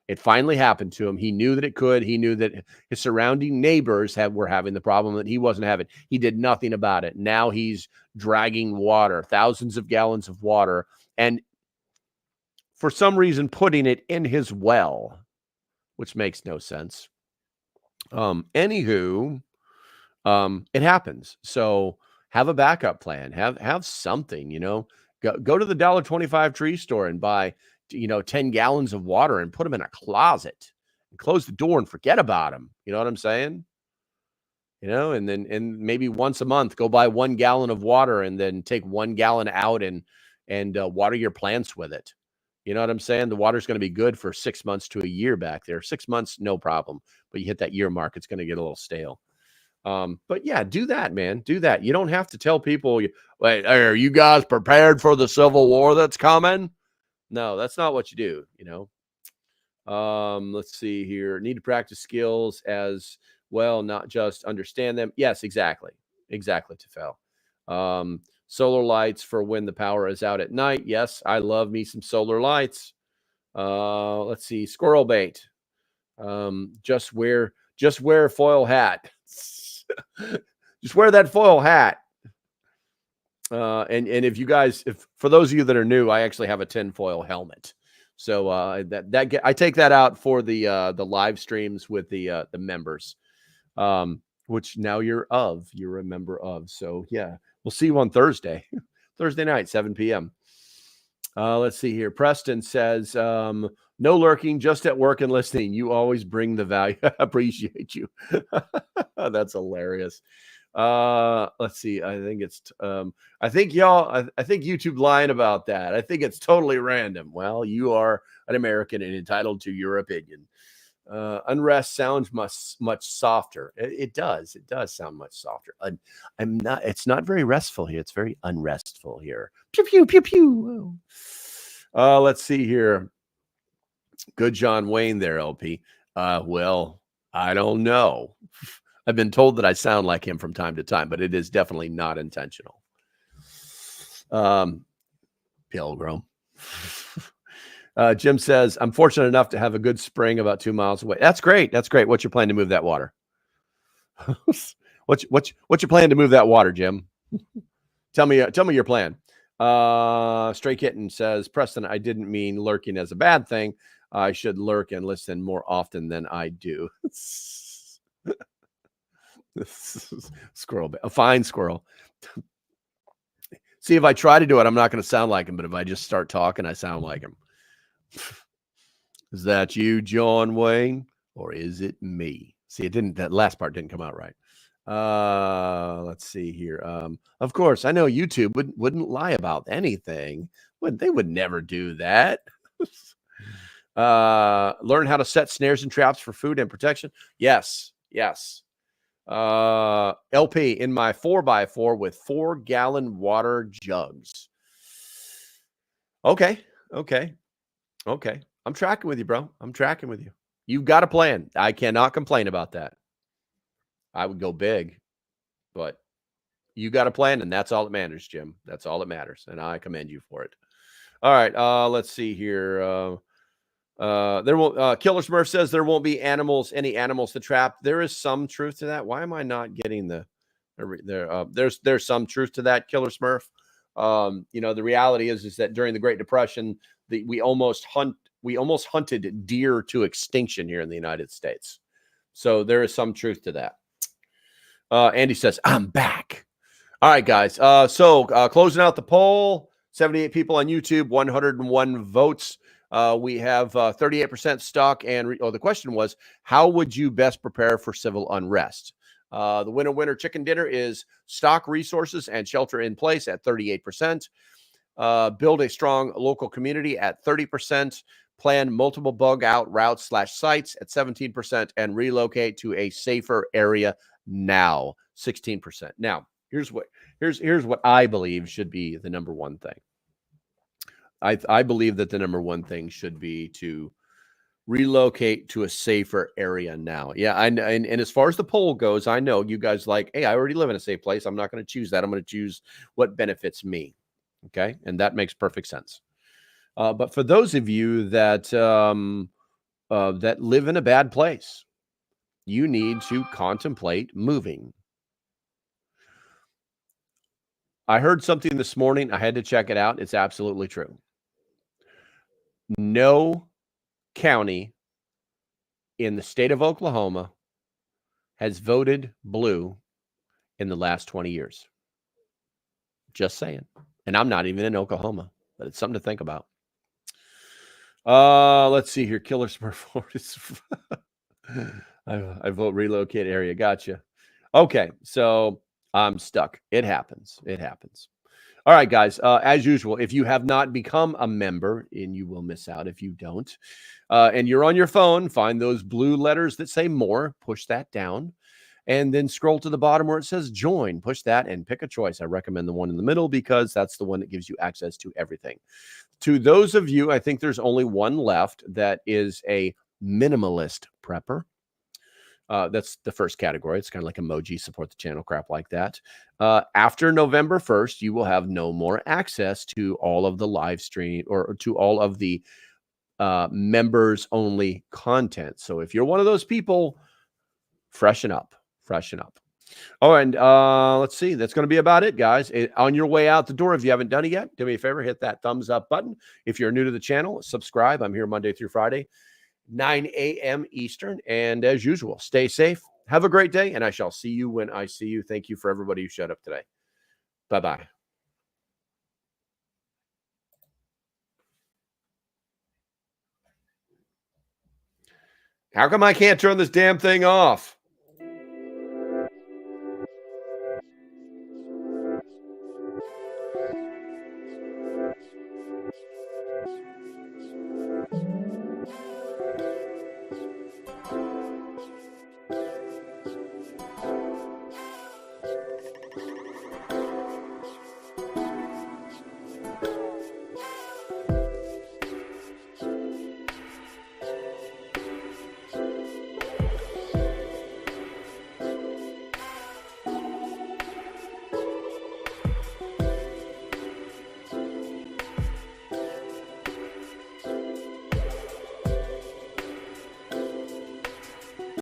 It finally happened to him. He knew that it could. He knew that his surrounding neighbors were having the problem that he wasn't having. He did nothing about it. Now he's dragging water, thousands of gallons of water, and for some reason putting it in his well, which makes no sense. Anywho, it happens. So have a backup plan. Have something. Go to the $1.25 tree store and buy 10 gallons of water and put them in a closet and close the door and forget about them. You know what I'm saying? And maybe once a month, go buy 1 gallon of water and then take 1 gallon out and water your plants with it. You know what I'm saying? The water's going to be good for 6 months to a year back there. 6 months, no problem. But you hit that year mark, it's going to get a little stale. But yeah, do that, man. Do that. You don't have to tell people, wait, are you guys prepared for the Civil War that's coming? No, that's not what you do, Let's see here. Need to practice skills as well, not just understand them. Yes, exactly. Exactly, Tefel. Solar lights for when the power is out at night. Yes, I love me some solar lights. Let's see. Squirrel bait. Just wear a foil hat. Just wear that foil hat. And if for those of you that are new, I actually have a tinfoil helmet. So I take that out for the live streams with the members, which now you're a member of. So yeah, we'll see you on Thursday, Thursday night, 7 p.m. Let's see here. Preston says, no lurking, just at work and listening. You always bring the value. Appreciate you. That's hilarious. Let's see. I think YouTube lying about that. I think it's totally random. Well, you are an American and entitled to your opinion. Unrest sounds much softer. It does sound much softer. It's not very restful here. It's very unrestful here. Pew, pew, pew, pew. Let's see here. Good John Wayne there, LP. Well, I don't know. I've been told that I sound like him from time to time, but it is definitely not intentional. Pilgrim. Jim says, I'm fortunate enough to have a good spring about 2 miles away. That's great. That's great. What's your plan to move that water? What's your plan to move that water, Jim? Tell me your plan. Stray Kitten says, Preston, I didn't mean lurking as a bad thing. I should lurk and listen more often than I do. Squirrel, a fine squirrel. See, if I try to do it, I'm not going to sound like him. But if I just start talking, I sound like him. Is that you, John Wayne, or is it me? See, that last part didn't come out right. Let's see here. Of course, I know YouTube wouldn't lie about anything. They would never do that. Learn how to set snares and traps for food and protection. Yes. LP in my 4x4 with 4-gallon water jugs. Okay. I'm tracking with you, bro. I'm tracking with you. You've got a plan. I cannot complain about that. I would go big, but You got a plan, and that's all that matters, Jim. That's all that matters, and I commend you for it. All right, let's see here. There won't. Killer Smurf says there won't be any animals to trap. There is some truth to that. Why am I not getting there's some truth to that, Killer Smurf. The reality is that during the Great Depression, we almost hunted deer to extinction here in the United States. So there is some truth to that. Andy says, I'm back. All right, guys. So closing out the poll, 78 people on YouTube, 101 votes. We have 38% stock. And the question was, how would you best prepare for civil unrest? The winner chicken dinner is stock resources and shelter in place at 38%. Build a strong local community at 30%. Plan multiple bug out routes / sites at 17%, and relocate to a safer area now, 16%. Now, here's what I believe should be the number one thing. I believe that the number one thing should be to relocate to a safer area now. Yeah, and as far as the poll goes, I know you guys like, hey, I already live in a safe place. I'm not going to choose that. I'm going to choose what benefits me. Okay, and that makes perfect sense. But for those of you that that live in a bad place, you need to contemplate moving. I heard something this morning. I had to check it out. It's absolutely true. No county in the state of Oklahoma has voted blue in the last 20 years. Just saying. And I'm not even in Oklahoma, but it's something to think about. Let's see here. Killer Smurf. I vote relocate area. Gotcha. Okay, so I'm stuck. It happens. It happens. All right, guys. As usual, if you have not become a member, and you will miss out if you don't, and you're on your phone, find those blue letters that say more, push that down, and then scroll to the bottom where it says join. Push that and pick a choice. I recommend the one in the middle because that's the one that gives you access to everything. To those of you, I think there's only one left that is a minimalist prepper. That's the first category. It's kind of like emoji, support the channel, crap like that. After November 1st, you will have no more access to all of the live stream or to all of the members only content. So if you're one of those people, freshen up. Oh, and let's see. That's going to be about it, guys. On your way out the door, if you haven't done it yet, do me a favor, hit that thumbs up button. If you're new to the channel, subscribe. I'm here Monday through Friday, 9 a.m. Eastern. And as usual, stay safe. Have a great day, and I shall see you when I see you. Thank you for everybody who showed up today. Bye-bye. How come I can't turn this damn thing off?